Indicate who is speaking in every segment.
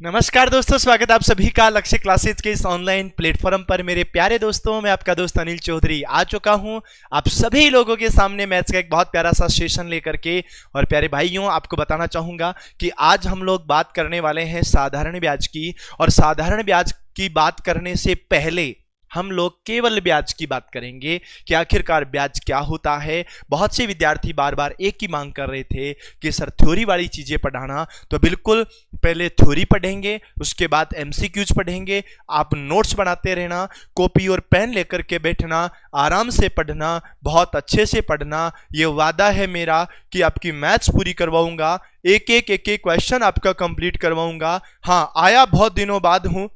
Speaker 1: नमस्कार दोस्तों, स्वागत है आप सभी का लक्ष्य क्लासेज के इस ऑनलाइन प्लेटफॉर्म पर। मेरे प्यारे दोस्तों, मैं आपका दोस्त अनिल चौधरी आ चुका हूं आप सभी लोगों के सामने मैथ्स का एक बहुत प्यारा सा सेशन लेकर के। और प्यारे भाइयों, आपको बताना चाहूंगा कि आज हम लोग बात करने वाले हैं साधारण ब्याज की। और साधारण ब्याज की बात करने से पहले हम लोग केवल ब्याज की बात करेंगे कि आखिरकार ब्याज क्या होता है। बहुत से विद्यार्थी बार बार एक ही मांग कर रहे थे कि सर थ्योरी वाली चीजें पढ़ाना, तो बिल्कुल पहले थ्योरी पढ़ेंगे, उसके बाद एमसीक्यूज पढ़ेंगे। आप नोट्स बनाते रहना, कॉपी और पेन लेकर के बैठना, आराम से पढ़ना, बहुत अच्छे से पढ़ना। ये वादा है मेरा कि आपकी मैथ्स पूरी करवाऊंगा, एक एक क्वेश्चन आपका कंप्लीट करवाऊंगा। हाँ, आया बहुत दिनों बाद हूं,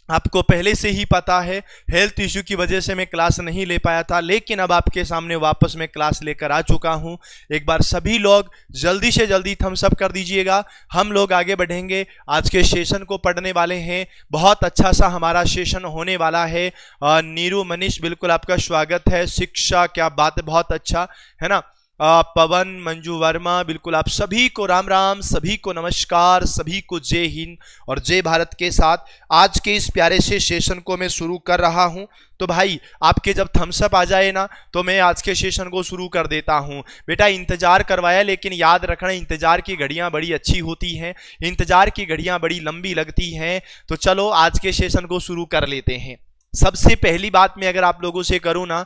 Speaker 1: आपको पहले से ही पता है, हेल्थ इश्यू की वजह से मैं क्लास नहीं ले पाया था, लेकिन अब आपके सामने वापस मैं क्लास लेकर आ चुका हूं। एक बार सभी लोग जल्दी से जल्दी थम्स अप कर दीजिएगा, हम लोग आगे बढ़ेंगे। आज के सेशन को पढ़ने वाले हैं, बहुत अच्छा सा हमारा सेशन होने वाला है। नीरू मनीष, बिल्कुल आपका स्वागत है। शिक्षा, क्या बात है, बहुत अच्छा है ना। पवन, मंजू वर्मा, बिल्कुल आप सभी को राम राम, सभी को नमस्कार, सभी को जय हिंद और जय भारत के साथ आज के इस प्यारे से सेशन को मैं शुरू कर रहा हूं। तो भाई, आपके जब थम्स अप आ जाए ना, तो मैं आज के सेशन को शुरू कर देता हूं। बेटा इंतजार करवाया, लेकिन याद रखना इंतजार की घड़ियां बड़ी अच्छी होती हैं, इंतजार की घड़ियां बड़ी लंबी लगती हैं। तो चलो आज के सेशन को शुरू कर लेते हैं। सबसे पहली बात मैं अगर आप लोगों से करूं ना,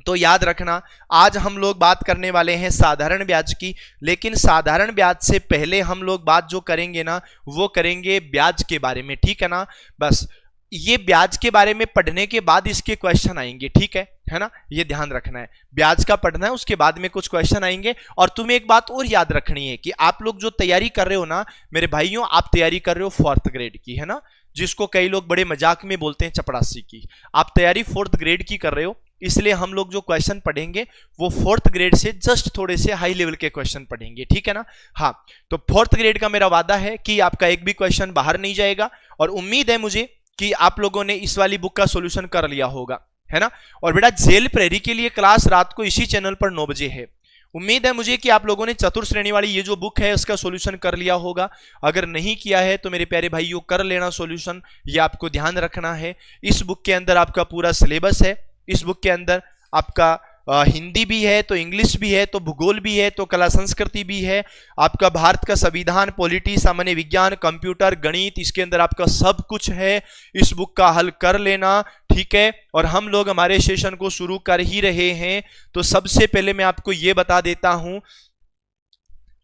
Speaker 1: तो याद रखना आज हम लोग बात करने वाले हैं साधारण ब्याज की। लेकिन साधारण ब्याज से पहले हम लोग बात जो करेंगे ना, वो करेंगे ब्याज के बारे में, ठीक है ना। बस ये ब्याज के बारे में पढ़ने के बाद इसके क्वेश्चन आएंगे, ठीक है ना। ये ध्यान रखना है, ब्याज का पढ़ना है, उसके बाद में कुछ क्वेश्चन आएंगे। और तुम्हें एक बात और याद रखनी है कि आप लोग जो तैयारी कर रहे हो ना मेरे भाइयों, आप तैयारी कर रहे हो 4th ग्रेड की, है ना, जिसको कई लोग बड़े मजाक में बोलते हैं चपरासी की। आप तैयारी 4th ग्रेड की कर रहे हो, इसलिए हम लोग जो क्वेश्चन पढ़ेंगे वो 4th ग्रेड से जस्ट थोड़े से हाई लेवल के क्वेश्चन पढ़ेंगे, ठीक है ना। हाँ, तो 4th ग्रेड का मेरा वादा है कि आपका एक भी क्वेश्चन बाहर नहीं जाएगा। और उम्मीद है मुझे कि आप लोगों ने इस वाली बुक का सॉल्यूशन कर लिया होगा, है ना। और बेटा जेल प्रेरी के लिए क्लास रात को इसी चैनल पर 9 बजे है। उम्मीद है मुझे कि आप लोगों ने चतुर श्रेणी वाली ये जो बुक है उसका सॉल्यूशन कर लिया होगा। अगर नहीं किया है तो मेरे प्यारे भाइयों कर लेना सॉल्यूशन, ये आपको ध्यान रखना है। इस बुक के अंदर आपका पूरा सिलेबस है। इस बुक के अंदर आपका हिंदी भी है, तो इंग्लिश भी है, तो भूगोल भी है, तो कला संस्कृति भी है, आपका भारत का संविधान, पॉलिटी, सामान्य विज्ञान, कंप्यूटर, गणित, इसके अंदर आपका सब कुछ है। इस बुक का हल कर लेना, ठीक है। और हम लोग हमारे सेशन को शुरू कर ही रहे हैं। तो सबसे पहले मैं आपको यह बता देता हूं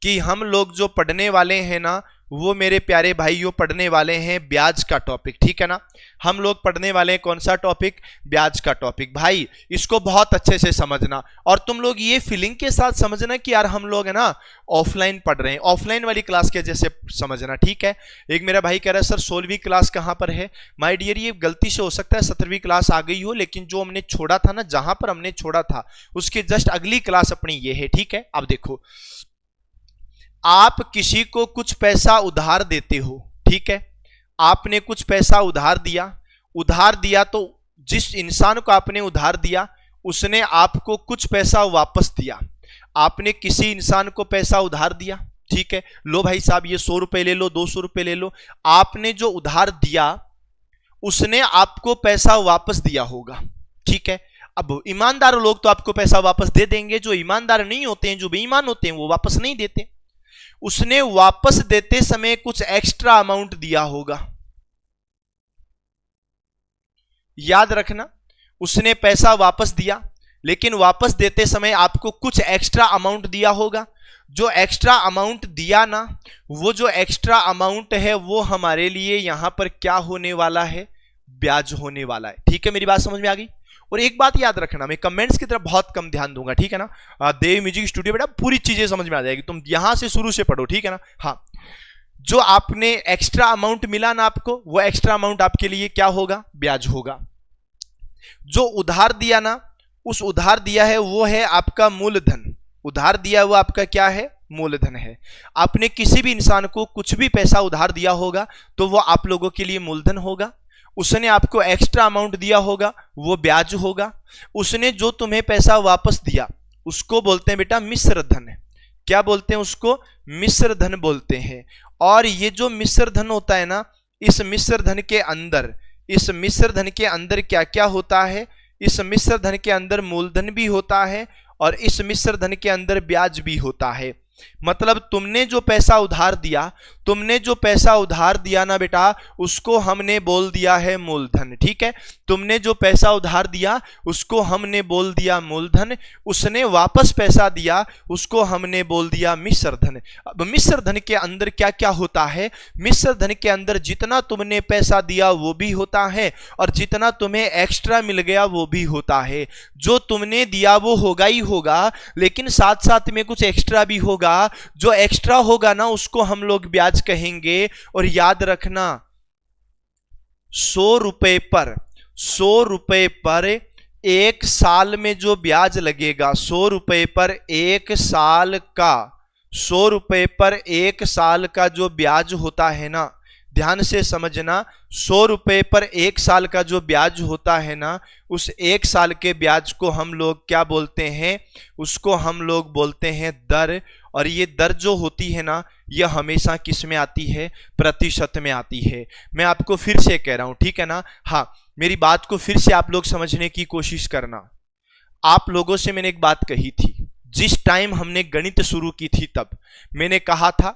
Speaker 1: कि हम लोग जो पढ़ने वाले हैं ना, वो मेरे प्यारे भाइयों पढ़ने वाले हैं ब्याज का टॉपिक, ठीक है ना। हम लोग पढ़ने वाले हैं कौन सा टॉपिक? ब्याज का टॉपिक। भाई इसको बहुत अच्छे से समझना, और तुम लोग ये फीलिंग के साथ समझना कि यार हम लोग है ना ऑफलाइन पढ़ रहे हैं, ऑफलाइन वाली क्लास के जैसे समझना, ठीक है। एक मेरा भाई कह रहा है सर 16वीं क्लास कहां पर है? माय डियर, ये गलती से हो सकता है 17वीं क्लास आ गई हो, लेकिन जो हमने छोड़ा था ना, जहां पर हमने छोड़ा था उसके जस्ट अगली क्लास अपनी ये है, ठीक है। अब देखो, आप किसी को कुछ पैसा उधार देते हो, ठीक है। आपने कुछ पैसा उधार दिया तो जिस इंसान को आपने उधार दिया उसने आपको कुछ पैसा वापस दिया। आपने किसी इंसान को पैसा उधार दिया, ठीक है, लो भाई साहब ये 100 रुपए ले लो, 200 रुपए ले लो। आपने जो उधार दिया उसने आपको पैसा वापस दिया होगा, ठीक है। अब ईमानदार लोग तो आपको पैसा वापस दे देंगे, जो ईमानदार नहीं होते हैं, जो बेईमान होते हैं, वो वापस नहीं देते। उसने वापस देते समय कुछ एक्स्ट्रा अमाउंट दिया होगा, याद रखना। उसने पैसा वापस दिया, लेकिन वापस देते समय आपको कुछ एक्स्ट्रा अमाउंट दिया होगा। जो एक्स्ट्रा अमाउंट दिया ना, वो जो एक्स्ट्रा अमाउंट है वो हमारे लिए यहां पर क्या होने वाला है? ब्याज होने वाला है, ठीक है। मेरी बात समझ में आ गई? और एक बात याद रखना, मैं कमेंट्स की तरफ बहुत कम ध्यान दूंगा, ठीक है ना। देव म्यूजिक स्टूडियो बेटा पूरी चीजें समझ में आ जाएगी, तुम यहां से शुरू से पढ़ो, ठीक है ना। हाँ, जो आपने एक्स्ट्रा अमाउंट मिला ना आपको, वो एक्स्ट्रा अमाउंट आपके लिए क्या होगा? ब्याज होगा। जो उधार दिया ना, उस उधार दिया है वो है आपका मूलधन। उधार दिया हुआ आपका क्या है? मूलधन है। आपने किसी भी इंसान को कुछ भी पैसा उधार दिया होगा तो वो आप लोगों के लिए मूलधन होगा। उसने आपको एक्स्ट्रा अमाउंट दिया होगा, वो ब्याज होगा। उसने जो तुम्हें पैसा वापस दिया उसको बोलते हैं बेटा मिश्र धन। क्या बोलते हैं उसको? मिश्र धन बोलते हैं। और ये जो मिश्र धन होता है ना, इस मिश्र धन के अंदर क्या क्या होता है? इस मिश्र धन के अंदर मूलधन भी होता है और इस मिश्र धन के अंदर ब्याज भी होता है। मतलब तुमने जो पैसा उधार दिया ना बेटा, उसको हमने बोल दिया है मूलधन। ठीक है, तुमने जो पैसा उधार दिया उसको हमने बोल दिया मूलधन, उसने वापस पैसा दिया उसको हमने बोल दिया मिश्र धन। अब मिश्र धन के अंदर क्या क्या होता है? मिश्र धन के अंदर जितना तुमने पैसा दिया वो भी होता है और जितना तुम्हें एक्स्ट्रा मिल गया वो भी होता है। जो तुमने दिया वो होगा ही होगा, लेकिन साथ साथ में कुछ एक्स्ट्रा भी होगा। जो एक्स्ट्रा होगा ना उसको हम लोग ब्याज कहेंगे। और याद रखना, 100 रुपए पर एक साल में जो ब्याज लगेगा, 100 रुपए पर एक साल का जो ब्याज होता है ना, ध्यान से समझना, 100 रुपए पर एक साल का जो ब्याज होता है ना, उस एक साल के ब्याज को हम लोग क्या बोलते हैं? उसको हम लोग बोलते हैं दर। और ये दर जो होती है ना, ये हमेशा किस में आती है? प्रतिशत में आती है। मैं आपको फिर से कह रहा हूं, ठीक है ना? हाँ, मेरी बात को फिर से आप लोग समझने की कोशिश करना। आप लोगों से मैंने एक बात कही थी, जिस टाइम हमने गणित शुरू की थी तब मैंने कहा था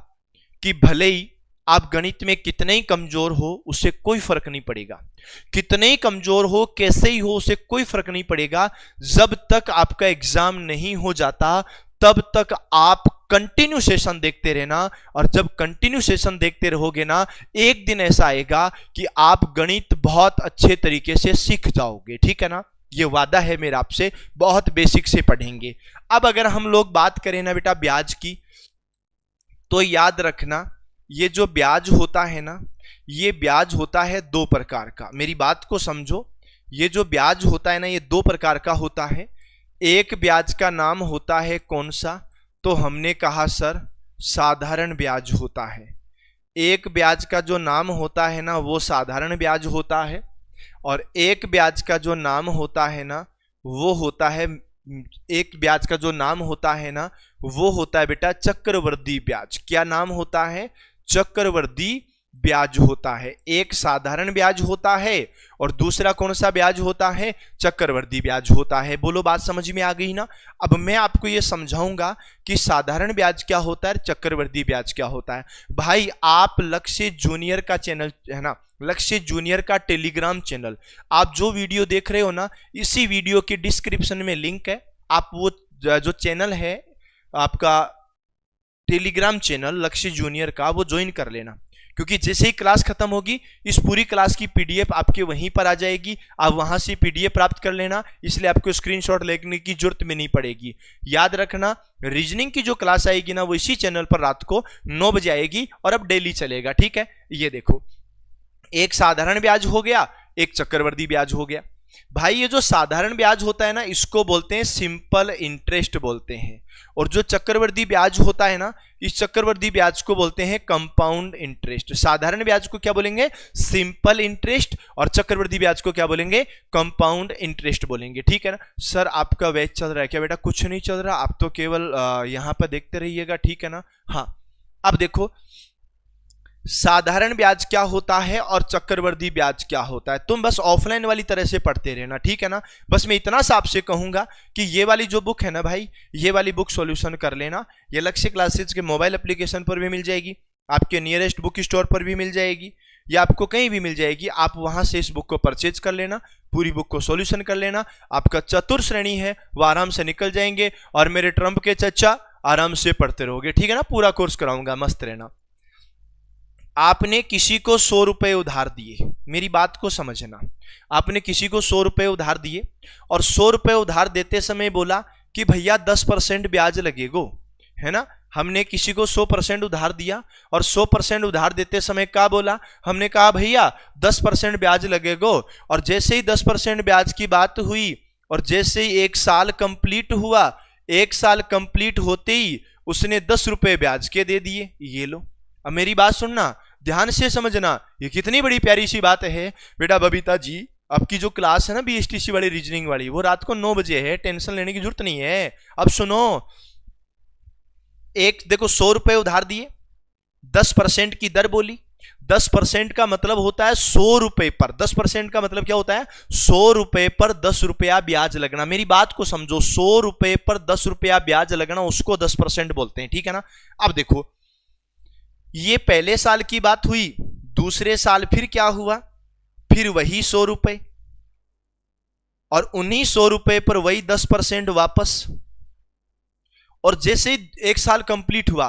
Speaker 1: कि भले ही आप गणित में कितने ही कमजोर हो उससे कोई फर्क नहीं पड़ेगा, कितने ही कमजोर हो, कैसे ही हो, उससे कोई फर्क नहीं पड़ेगा। जब तक आपका एग्जाम नहीं हो जाता तब तक आप कंटिन्यू सेशन देखते रहना। और जब कंटिन्यू सेशन देखते रहोगे ना, एक दिन ऐसा आएगा कि आप गणित बहुत अच्छे तरीके से सीख जाओगे। ठीक है ना? ये वादा है मेरा आपसे, बहुत बेसिक से पढ़ेंगे। अब अगर हम लोग बात करें ना बेटा ब्याज की, तो याद रखना, ये जो ब्याज होता है ना, ये ब्याज होता है 2 प्रकार का। मेरी बात को समझो, ये जो ब्याज होता है ना, ये 2 प्रकार का होता है। एक ब्याज का नाम होता है कौन सा? तो हमने कहा सर साधारण ब्याज होता है। एक ब्याज का जो नाम होता है ना वो साधारण ब्याज होता है, और एक ब्याज का जो नाम होता है ना वो होता है, एक ब्याज का जो नाम होता है ना वो होता है बेटा चक्रवृद्धि ब्याज। क्या नाम होता है? चक्रवृद्धि ब्याज होता है। एक साधारण ब्याज होता है और दूसरा कौन सा ब्याज होता है? चक्रवृद्धि ब्याज होता है। बोलो, बात समझ में आ गई ना? अब मैं आपको ये समझाऊंगा कि साधारण ब्याज क्या होता है, चक्रवृद्धि ब्याज क्या होता है। भाई, आप लक्ष्य जूनियर का चैनल है ना, लक्ष्य जूनियर का टेलीग्राम चैनल, आप जो वीडियो देख रहे हो ना, इसी वीडियो की डिस्क्रिप्शन में लिंक है। आप वो जो चैनल है आपका टेलीग्राम चैनल लक्ष्य जूनियर का, वो ज्वाइन कर लेना, क्योंकि जैसे ही क्लास खत्म होगी इस पूरी क्लास की पीडीएफ आपके वहीं पर आ जाएगी। आप वहां से पीडीएफ प्राप्त कर लेना, इसलिए आपको स्क्रीनशॉट लेने की जरूरत में नहीं पड़ेगी। याद रखना, रीजनिंग की जो क्लास आएगी ना वो इसी चैनल पर रात को 9 बजे आएगी और अब डेली चलेगा। ठीक है? ये देखो, एक साधारण ब्याज हो गया, एक चक्रवृद्धि ब्याज हो गया। भाई, ये जो साधारण ब्याज होता है ना इसको बोलते हैं सिंपल इंटरेस्ट बोलते हैं, और जो चक्रवृद्धि ब्याज होता है ना, इस चक्रवृद्धि ब्याज को बोलते हैं कंपाउंड इंटरेस्ट। साधारण ब्याज को क्या बोलेंगे? सिंपल इंटरेस्ट, और चक्रवृद्धि ब्याज को क्या बोलेंगे? कंपाउंड इंटरेस्ट बोलेंगे। ठीक है ना? सर आपका बैच चल रहा है क्या? बेटा कुछ नहीं चल रहा, आप तो केवल यहां पर देखते रहिएगा। ठीक है ना? हाँ, अब देखो साधारण ब्याज क्या होता है और चक्रवृद्धि ब्याज क्या होता है, तुम बस ऑफलाइन वाली तरह से पढ़ते रहना। ठीक है ना? बस मैं इतना सा आपसे कहूंगा कि ये वाली जो बुक है ना भाई, ये वाली बुक सॉल्यूशन कर लेना। ये लक्ष्य क्लासेज के मोबाइल एप्लीकेशन पर भी मिल जाएगी, आपके नियरेस्ट बुक स्टोर पर भी मिल जाएगी, या आपको कहीं भी मिल जाएगी। आप वहां से इस बुक को परचेज कर लेना, पूरी बुक को सॉल्यूशन कर लेना। आपका चतुर्थ श्रेणी है वो आराम से निकल जाएंगे, और मेरे ट्रम्प के चच्चा आराम से पढ़ते रहोगे। ठीक है ना? पूरा कोर्स कराऊंगा, मस्त रहना। आपने किसी को 100 रुपए उधार दिए, मेरी बात को समझना, आपने किसी को 100 रुपए उधार दिए और 100 रुपए उधार देते समय बोला कि भैया 10% ब्याज लगेगो, है ना? हमने किसी को 100% उधार दिया और 100% उधार देते समय क्या बोला? हमने कहा भैया 10% ब्याज लगेगो, और जैसे ही 10% ब्याज की बात हुई और जैसे ही 1 साल कंप्लीट हुआ, 1 साल कंप्लीट होते ही उसने 10 रुपए ब्याज के दे दिए। ये लो, अब मेरी बात सुनना, ध्यान से समझना, ये कितनी बड़ी प्यारी सी बात है बेटा। बबीता जी, आपकी जो क्लास है ना बीएसटीसी वाली रीजनिंग वाली, वो रात को 9 बजे है, टेंशन लेने की जरूरत नहीं है। अब सुनो, एक देखो 100 रुपए उधार दिए, 10% की दर बोली। 10% का मतलब होता है 100 रुपए पर। 10% का मतलब क्या होता है? 100 रुपए पर 10 रुपया ब्याज लगना। मेरी बात को समझो, 100 रुपए पर 10 रुपया ब्याज लगना, उसको 10% बोलते हैं, ठीक है ना। अब देखो, ये पहले साल की बात हुई। दूसरे साल फिर क्या हुआ? फिर वही 100 रुपए, और उन्हीं 100 रुपए पर वही 10% वापस। और जैसे ही एक साल कंप्लीट हुआ,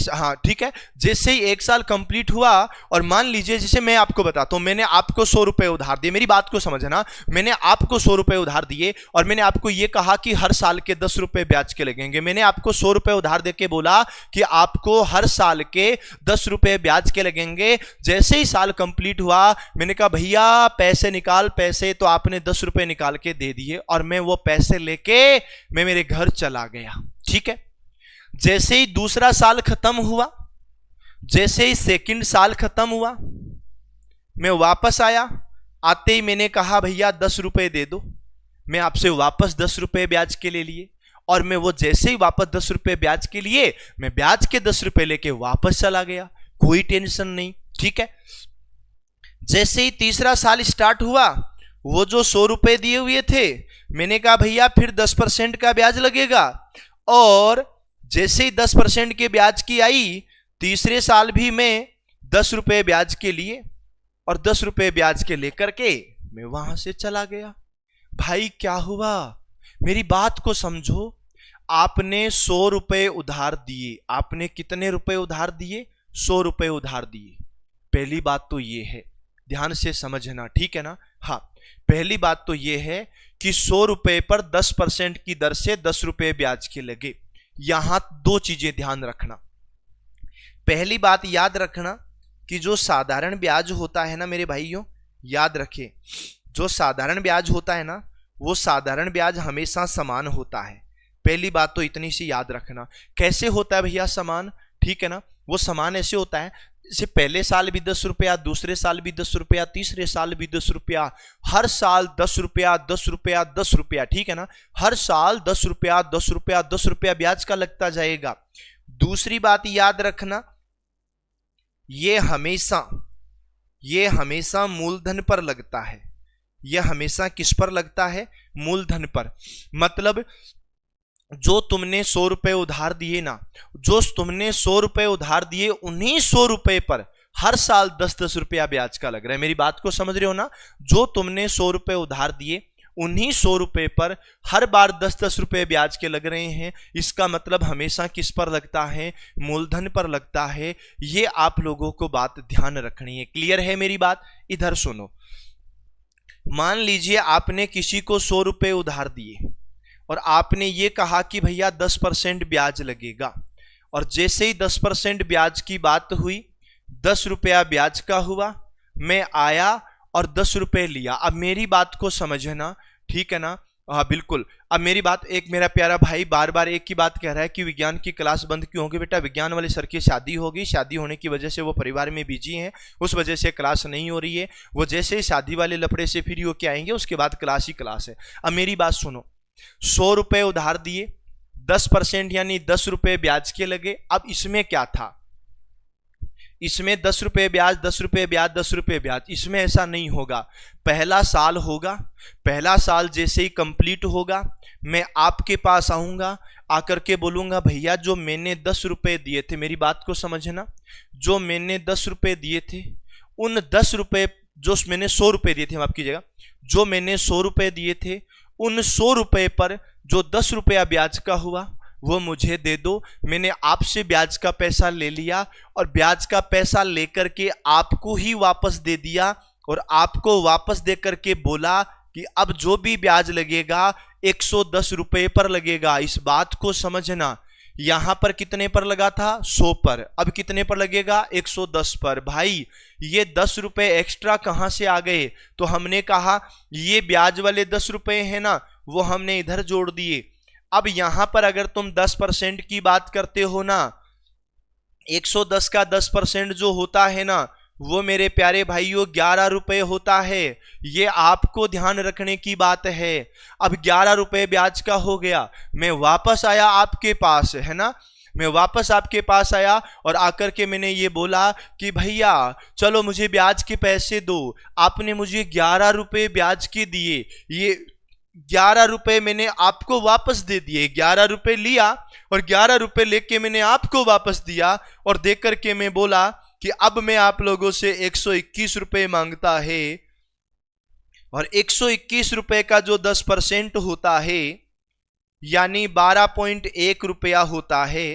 Speaker 1: हाँ ठीक है, जैसे ही एक साल कंप्लीट हुआ, और मान लीजिए जैसे मैं आपको बताता हूं, मैंने आपको 100 रुपए उधार दिए। मेरी बात को समझना, मैंने आपको 100 रुपए उधार दिए और मैंने आपको यह कहा कि हर साल के 10 रुपए ब्याज के लगेंगे। मैंने आपको 100 रुपए उधार देके बोला कि आपको हर साल के 10 रुपए ब्याज के लगेंगे। जैसे ही साल कंप्लीट हुआ, मैंने कहा भैया पैसे निकाल पैसे, तो आपने 10 रुपए निकाल के दे दिए और मैं वो पैसे लेके मैं मेरे घर चला गया, ठीक है। जैसे ही दूसरा साल खत्म हुआ, जैसे ही सेकंड साल खत्म हुआ, मैं वापस आया। आते ही मैंने कहा भैया 10 रुपए दे दो। मैं आपसे वापस 10 रुपए ब्याज के ले लिए, और मैं वो जैसे ही वापस 10 रुपए ब्याज के लिए, मैं ब्याज के 10 रुपए लेके वापस चला गया, कोई टेंशन नहीं, ठीक है। जैसे ही तीसरा साल स्टार्ट हुआ, वो जो 100 रुपए दिए हुए थे, मैंने कहा भैया फिर 10% का ब्याज लगेगा, और जैसे ही 10% के ब्याज की आई, तीसरे साल भी मैं 10 रुपए ब्याज के लिए और 10 रुपए ब्याज के लेकर के मैं वहां से चला गया। भाई क्या हुआ? मेरी बात को समझो। आपने 100 रुपए उधार दिए। आपने कितने रुपए उधार दिए? 100 रुपए उधार दिए। पहली बात तो ये है, ध्यान से समझना, ठीक है ना। हाँ, पहली बात तो ये है कि 100 रुपए पर 10% की दर से 10 रुपए ब्याज के लगे। यहां दो चीजें ध्यान रखना। पहली बात याद रखना कि जो साधारण ब्याज होता है ना मेरे भाइयों, याद रखें, जो साधारण ब्याज होता है ना, वो साधारण ब्याज हमेशा समान होता है। पहली बात तो इतनी सी याद रखना। कैसे होता है भैया समान? ठीक है ना, वो समान ऐसे होता है जैसे पहले साल भी 10 रुपया, दूसरे साल भी 10 रुपया, तीसरे साल भी 10 रुपया, हर साल 10 रुपया 10 रुपया 10 रुपया, ठीक है ना। हर साल 10 रुपया 10 रुपया 10 रुपया ब्याज का लगता जाएगा। दूसरी बात याद रखना, ये हमेशा मूलधन पर लगता है। यह हमेशा किस पर लगता है? मूलधन पर। मतलब जो तुमने 100 रुपए उधार दिए ना, जो तुमने 100 रुपए उधार दिए, उन्हीं 100 रुपए पर हर साल 10-10 रुपया ब्याज का लग रहा है। मेरी बात को समझ रहे हो ना? जो तुमने 100 रुपए उधार दिए, उन्हीं 100 रुपए पर हर बार 10-10 रुपए ब्याज के लग रहे हैं। इसका मतलब हमेशा किस पर लगता है? मूलधन पर लगता है। ये आप लोगों को बात ध्यान रखनी है। क्लियर है मेरी बात? इधर सुनो। मान लीजिए आपने किसी को 100 रुपए उधार दिए और आपने ये कहा कि भैया 10% ब्याज लगेगा, और जैसे ही 10% ब्याज की बात हुई, 10 रुपया ब्याज का हुआ, मैं आया और 10 रुपए लिया। अब मेरी बात को समझना, ठीक है ना। हाँ बिल्कुल। अब मेरी बात, एक मेरा प्यारा भाई बार बार एक ही बात कह रहा है कि विज्ञान की क्लास बंद क्यों होगी? बेटा विज्ञान वाले सर की शादी होगी, शादी होने की वजह से वो परिवार में बिजी हैं, उस वजह से क्लास नहीं हो रही है। वो जैसे ही शादी वाले लफड़े से फ्री होके आएंगे, उसके बाद क्लास ही क्लास है। अब मेरी बात सुनो, 100 रुपए उधार दिए, 10% यानी 10 रुपए ब्याज के लगे। अब इसमें क्या था? इसमें 10 रुपए ब्याज 10 रुपए ब्याज 10 रुपए ब्याज, इसमें ऐसा नहीं होगा। पहला साल होगा, पहला साल जैसे ही कंप्लीट होगा, मैं आपके पास आऊंगा, आकर के बोलूंगा भैया जो मैंने 10 रुपए दिए थे, मेरी बात को समझना, जो मैंने 10 रुपए दिए थे, उन 10 रुपए, जो मैंने 100 रुपए दिए थे, माफ कीजिएगा, जो मैंने 100 रुपए दिए थे, उन 100 रुपए पर जो 10 रुपया ब्याज का हुआ वो मुझे दे दो। मैंने आपसे ब्याज का पैसा ले लिया और ब्याज का पैसा लेकर के आपको ही वापस दे दिया, और आपको वापस दे करके बोला कि अब जो भी ब्याज लगेगा 110 रुपए पर लगेगा। इस बात को समझना, यहां पर कितने पर लगा था? 100 पर। अब कितने पर लगेगा? 110 पर। भाई ये 10 रुपए एक्स्ट्रा कहां से आ गए? तो हमने कहा ये ब्याज वाले 10 रुपए हैं ना, वो हमने इधर जोड़ दिए। अब यहां पर अगर तुम 10% की बात करते हो ना, 110 का 10% जो होता है ना, वो मेरे प्यारे भाइयों 11 रुपए होता है। ये आपको ध्यान रखने की बात है। अब 11 रुपए ब्याज का हो गया, मैं वापस आया आपके पास, है ना। मैं वापस आपके पास आया और आकर के मैंने ये बोला कि भैया चलो मुझे ब्याज के पैसे दो। आपने मुझे 11 रुपए ब्याज के दिए, ये 11 रुपए मैंने आपको वापस दे दिए। 11 रुपए लिया और 11 रुपए लेके मैंने आपको वापस दिया और देख करके मैं बोला कि अब मैं आप लोगों से 121 रुपए मांगता है, और 121 रुपए का जो 10% होता है यानी 12.1 रुपया होता है,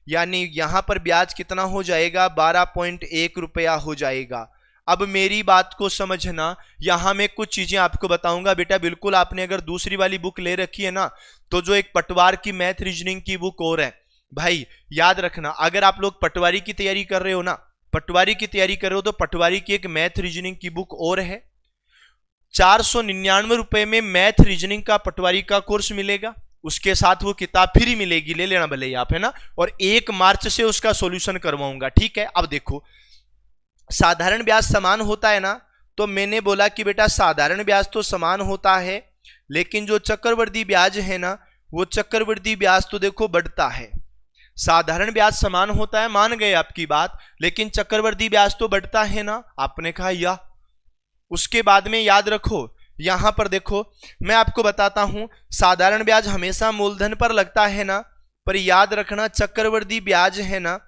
Speaker 1: यानी यहां पर ब्याज कितना हो जाएगा, 12.1 रुपया हो जाएगा। अब मेरी बात को समझना, यहां मैं कुछ चीजें आपको बताऊंगा बेटा। बिल्कुल आपने अगर दूसरी वाली बुक ले रखी है ना, तो जो एक पटवार की मैथ रीजनिंग की बुक और है भाई, याद रखना अगर आप लोग पटवारी की तैयारी कर रहे हो ना, पटवारी की तैयारी कर रहे हो तो पटवारी की एक मैथ रीजनिंग की बुक और है। 499 रुपए में मैथ रीजनिंग का पटवारी का कोर्स मिलेगा, उसके साथ वो किताब फ्री मिलेगी, ले लेना भले आप, है ना। और 1 मार्च से उसका सॉल्यूशन करवाऊंगा, ठीक है। अब देखो साधारण ब्याज समान होता है ना, तो मैंने बोला कि बेटा साधारण ब्याज तो समान होता है, लेकिन जो चक्रवृद्धि ब्याज है ना, वो चक्रवृद्धि ब्याज तो देखो बढ़ता है। साधारण ब्याज समान होता है, मान गए आपकी बात, लेकिन चक्रवृद्धि ब्याज तो बढ़ता है ना। आपने कहा या, उसके बाद में याद रखो यहां पर देखो मैं आपको बताता हूं, साधारण ब्याज हमेशा मूलधन पर लगता है ना, पर याद रखना चक्रवृद्धि ब्याज है ना,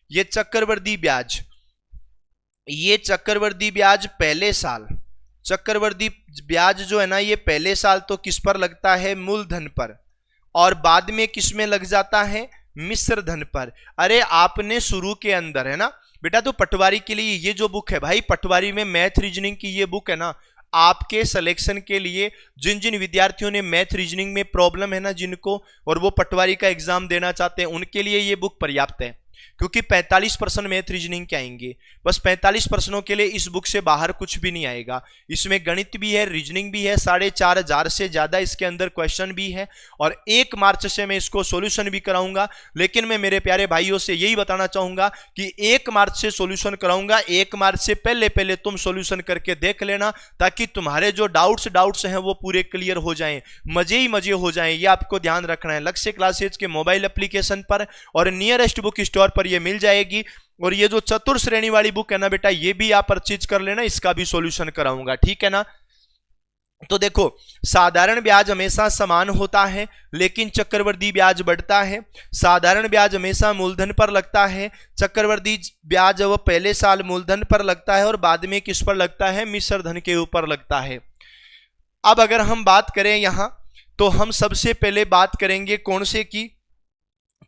Speaker 1: ये चक्रवृद्धि ब्याज पहले साल, चक्रवृद्धि ब्याज जो है ना ये पहले साल तो किस पर लगता है, मूलधन पर, और बाद में किस में लग जाता है, मिश्र धन पर। अरे आपने शुरू के अंदर, है ना बेटा, तो पटवारी के लिए ये जो बुक है भाई, पटवारी में मैथ रीजनिंग की ये बुक है ना, आपके सिलेक्शन के लिए जिन जिन विद्यार्थियों ने मैथ रीजनिंग में प्रॉब्लम है ना जिनको, और वो पटवारी का एग्जाम देना चाहते हैं, उनके लिए ये बुक पर्याप्त है। क्योंकि 45% मैथ रीजनिंग के आएंगे, बस 45 प्रश्नों के लिए इस बुक से बाहर कुछ भी नहीं आएगा। इसमें गणित भी है, रीजनिंग भी है, 4500 से ज्यादा इसके अंदर क्वेश्चन भी है, और 1 मार्च से मैं इसको सॉल्यूशन भी कराऊंगा। लेकिन मैं मेरे प्यारे भाइयों से यही बताना चाहूंगा कि 1 मार्च से सॉल्यूशन कराऊंगा, 1 मार्च से पहले तुम सॉल्यूशन करके देख लेना, ताकि तुम्हारे जो डाउट्स हैं वो पूरे क्लियर हो जाएं, मजे ही मजे हो जाएं। ये आपको ध्यान रखना है। लक्ष्य क्लासेज के मोबाइल एप्लीकेशन पर और नियरेस्ट बुक स्टोर पर ये मिल जाएगी। और ये जो चतुर श्रेणी वाली बुक है ना बेटा, ये भी आप परचेज कर लेना, इसका भी सॉल्यूशन कराऊंगा, ठीक है ना। तो देखो साधारण ब्याज हमेशा समान होता है, लेकिन चक्रवृद्धि ब्याज बढ़ता है। साधारण ब्याज हमेशा मूलधन पर लगता है, चक्रवृद्धि ब्याज वो पहले साल मूलधन पर लगता है और बाद में किस पर लगता है, मिश्र धन के ऊपर लगता है। अब अगर हम बात करें यहां, तो हम सबसे पहले बात करेंगे कौन से की,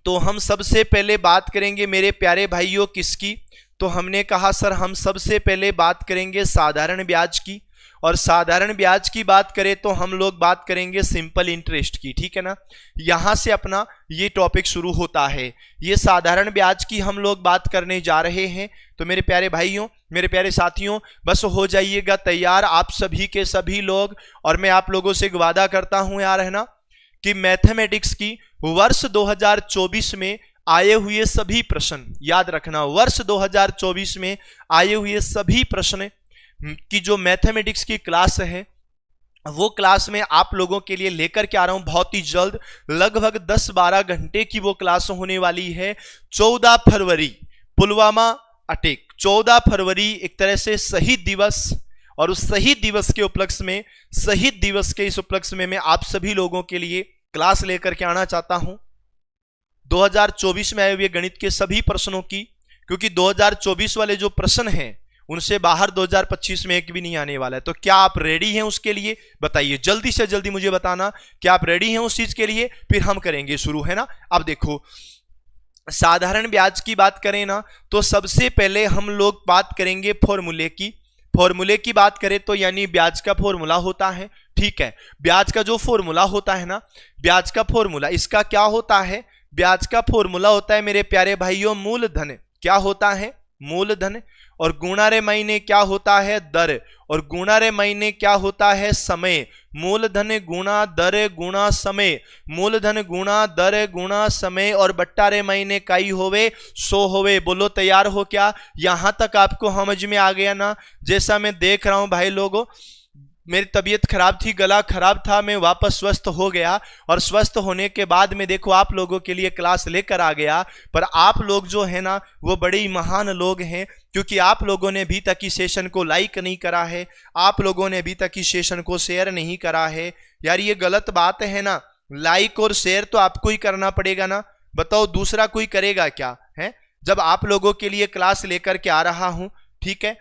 Speaker 1: तो हम सबसे पहले बात करेंगे मेरे प्यारे भाइयों किसकी, तो हमने कहा सर हम सबसे पहले बात करेंगे साधारण ब्याज की। और साधारण ब्याज की बात करें तो हम लोग बात करेंगे सिंपल इंटरेस्ट की, ठीक है ना। यहां से अपना ये टॉपिक शुरू होता है, ये साधारण ब्याज की हम लोग बात करने जा रहे हैं। तो मेरे प्यारे भाइयों, मेरे प्यारे साथियों, बस हो जाइएगा तैयार आप सभी के सभी लोग। और मैं आप लोगों से वादा करता हूं यार, है ना, कि मैथमेटिक्स की वर्ष 2024 में आए हुए सभी प्रश्न, याद रखना वर्ष 2024 में आए हुए सभी प्रश्न की जो मैथमेटिक्स की क्लास है, वो क्लास में आप लोगों के लिए लेकर के आ रहा हूं बहुत ही जल्द। लगभग 10-12 घंटे की वो क्लास होने वाली है। 14 फरवरी पुलवामा अटैक, 14 फरवरी एक तरह से शहीद दिवस, और उस शहीद दिवस के उपलक्ष्य में, शहीद दिवस के इस उपलक्ष्य में मैं आप सभी लोगों के लिए क्लास लेकर के आना चाहता हूं 2024 में आए हुए गणित के सभी प्रश्नों की। क्योंकि 2024 वाले जो प्रश्न हैं उनसे बाहर 2025 में एक भी नहीं आने वाला है। तो क्या आप रेडी हैं उसके लिए, बताइए जल्दी से जल्दी मुझे बताना, क्या आप रेडी हैं उस चीज के लिए, फिर हम करेंगे शुरू, है ना। अब देखो साधारण ब्याज की बात करें ना, तो सबसे पहले हम लोग बात करेंगे फॉर्मूले की। फॉर्मूले की बात करें तो यानी ब्याज का फॉर्मूला होता है, ठीक है। ब्याज का जो फॉर्मूला होता है ना, ब्याज का फॉर्मूला इसका क्या होता है, ब्याज का फॉर्मूला होता है मेरे प्यारे भाइयों मूलधन। क्या होता है, मूलधन। और गुणा रे महीने क्या होता है, दर। और गुणा रे महीने क्या होता है, समय। मूलधन गुणा दर गुणा समय, मूलधन गुणा दर गुणा समय, और बट्टा रे महीने काई होवे 100 होवे। बोलो तैयार हो क्या, यहां तक आपको समझ में आ गया ना। जैसा मैं देख रहा हूं भाई लोगों, मेरी तबीयत खराब थी, गला खराब था, मैं वापस स्वस्थ हो गया और स्वस्थ होने के बाद में देखो आप लोगों के लिए क्लास लेकर आ गया। पर आप लोग जो है ना वो बड़े ही महान लोग हैं, क्योंकि आप लोगों ने अभी तक इस सेशन को लाइक नहीं करा है, आप लोगों ने अभी तक इस सेशन को शेयर नहीं करा है। यार ये गलत बात है ना, लाइक और शेयर तो आपको ही करना पड़ेगा ना, बताओ दूसरा कोई करेगा क्या है? जब आप लोगों के लिए क्लास लेकर के आ रहा हूं, ठीक है,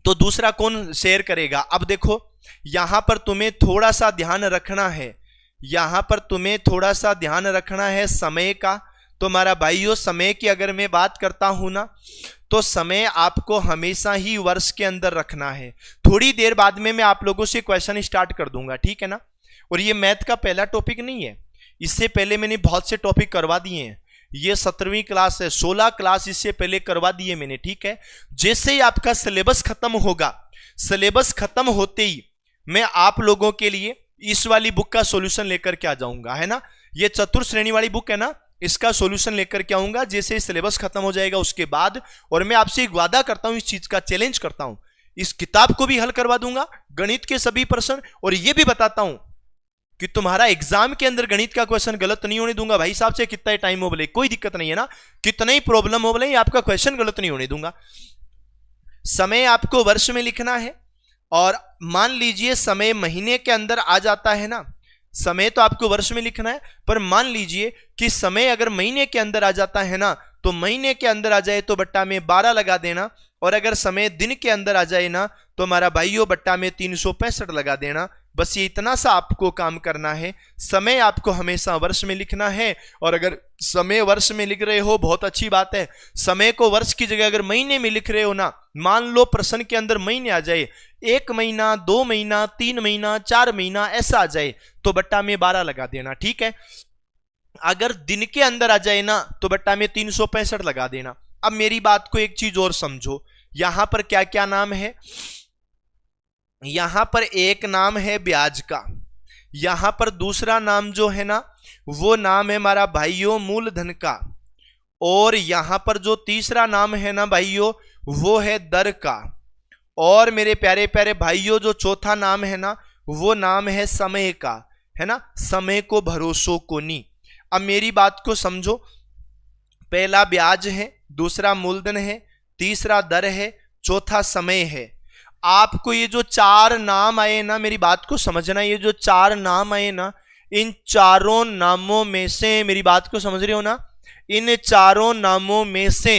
Speaker 1: तो दूसरा कौन शेयर करेगा? अब देखो यहां पर तुम्हें थोड़ा सा ध्यान रखना है, यहां पर तुम्हें थोड़ा सा ध्यान रखना है समय का। तो हमारा भाइयों समय की अगर मैं बात करता हूं ना, तो समय आपको हमेशा ही वर्ष के अंदर रखना है। थोड़ी देर बाद में मैं आप लोगों से क्वेश्चन स्टार्ट कर दूंगा, ठीक है ना। और ये मैथ का पहला टॉपिक नहीं है, इससे पहले मैंने बहुत से टॉपिक करवा दिए हैं। ये 17वीं क्लास है, 16 क्लास इससे पहले करवा दिए मैंने, ठीक है। जैसे ही आपका सिलेबस खत्म होगा, सिलेबस खत्म होते ही मैं आप लोगों के लिए इस वाली बुक का सॉल्यूशन लेकर के आ जाऊंगा, है ना। ये चतुर श्रेणी वाली बुक है ना, इसका सॉल्यूशन लेकर के आऊंगा जैसे सिलेबस खत्म हो जाएगा उसके बाद। और मैं आपसे एक वादा करता हूं, इस चीज का चैलेंज करता हूं, इस किताब को भी हल करवा दूंगा, गणित के सभी प्रश्न। और ये भी बताता हूं कि तुम्हारा एग्जाम के अंदर गणित का क्वेश्चन गलत नहीं होने दूंगा। भाई साहब से कितना टाइम हो बोले, कोई दिक्कत नहीं है ना, कितना ही प्रॉब्लम हो बोले, आपका क्वेश्चन गलत नहीं होने दूंगा। समय आपको वर्ष में लिखना है, और मान लीजिए समय महीने के अंदर आ जाता है ना, समय तो आपको वर्ष में लिखना है, पर मान लीजिए कि समय अगर महीने के अंदर आ जाता है ना, तो महीने के अंदर आ जाए तो बट्टा में 12 लगा देना। और अगर समय दिन के अंदर आ जाए ना, तो हमारा भाइयों बट्टा में 365 लगा देना। बस ये इतना सा आपको काम करना है। समय आपको हमेशा वर्ष में लिखना है, और अगर समय वर्ष में लिख रहे हो बहुत अच्छी बात है। समय को वर्ष की जगह अगर महीने में लिख रहे हो ना, मान लो प्रश्न के अंदर महीने आ जाए, 1 महीना, 2 महीना, 3 महीना, 4 महीना ऐसा आ जाए, तो बट्टा में 12 लगा देना, ठीक है। अगर दिन के अंदर आ जाए ना, तो बट्टा में 365 लगा देना। अब मेरी बात को एक चीज और समझो, यहां पर क्या क्या नाम है। यहां पर एक नाम है ब्याज का, यहां पर दूसरा नाम जो है ना वो नाम है हमारा भाइयों मूलधन का, और यहां पर जो तीसरा नाम है ना भाइयों वो है दर का, और मेरे प्यारे प्यारे भाइयों जो चौथा नाम है ना वो नाम है समय का, है ना। समय को भरोसों को नहीं। अब मेरी बात को समझो, पहला ब्याज है, दूसरा मूलधन है, तीसरा दर है, चौथा समय है। आपको ये जो 4 नाम आए ना, मेरी बात को समझना, ये जो 4 नाम आए ना, इन चारों नामों में से, मेरी बात को समझ रहे हो ना, इन चारों नामों में से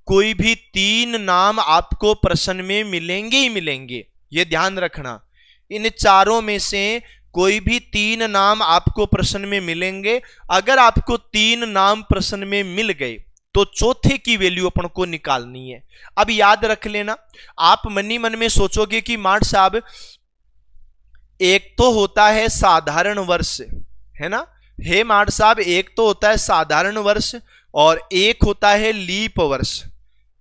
Speaker 1: कोई भी 3 नाम आपको प्रश्न में मिलेंगे ही मिलेंगे, ये ध्यान रखना। इन चारों में से कोई भी 3 नाम आपको प्रश्न में मिलेंगे। अगर आपको 3 नाम प्रश्न में मिल गए तो चौथे की वैल्यू अपन को निकालनी है। अब याद रख लेना, आप मन ही मन में सोचोगे कि मार्ट साहब एक तो होता है साधारण वर्ष, है ना। हे मार्ट साहब एक तो होता है साधारण वर्ष और एक होता है लीप वर्ष।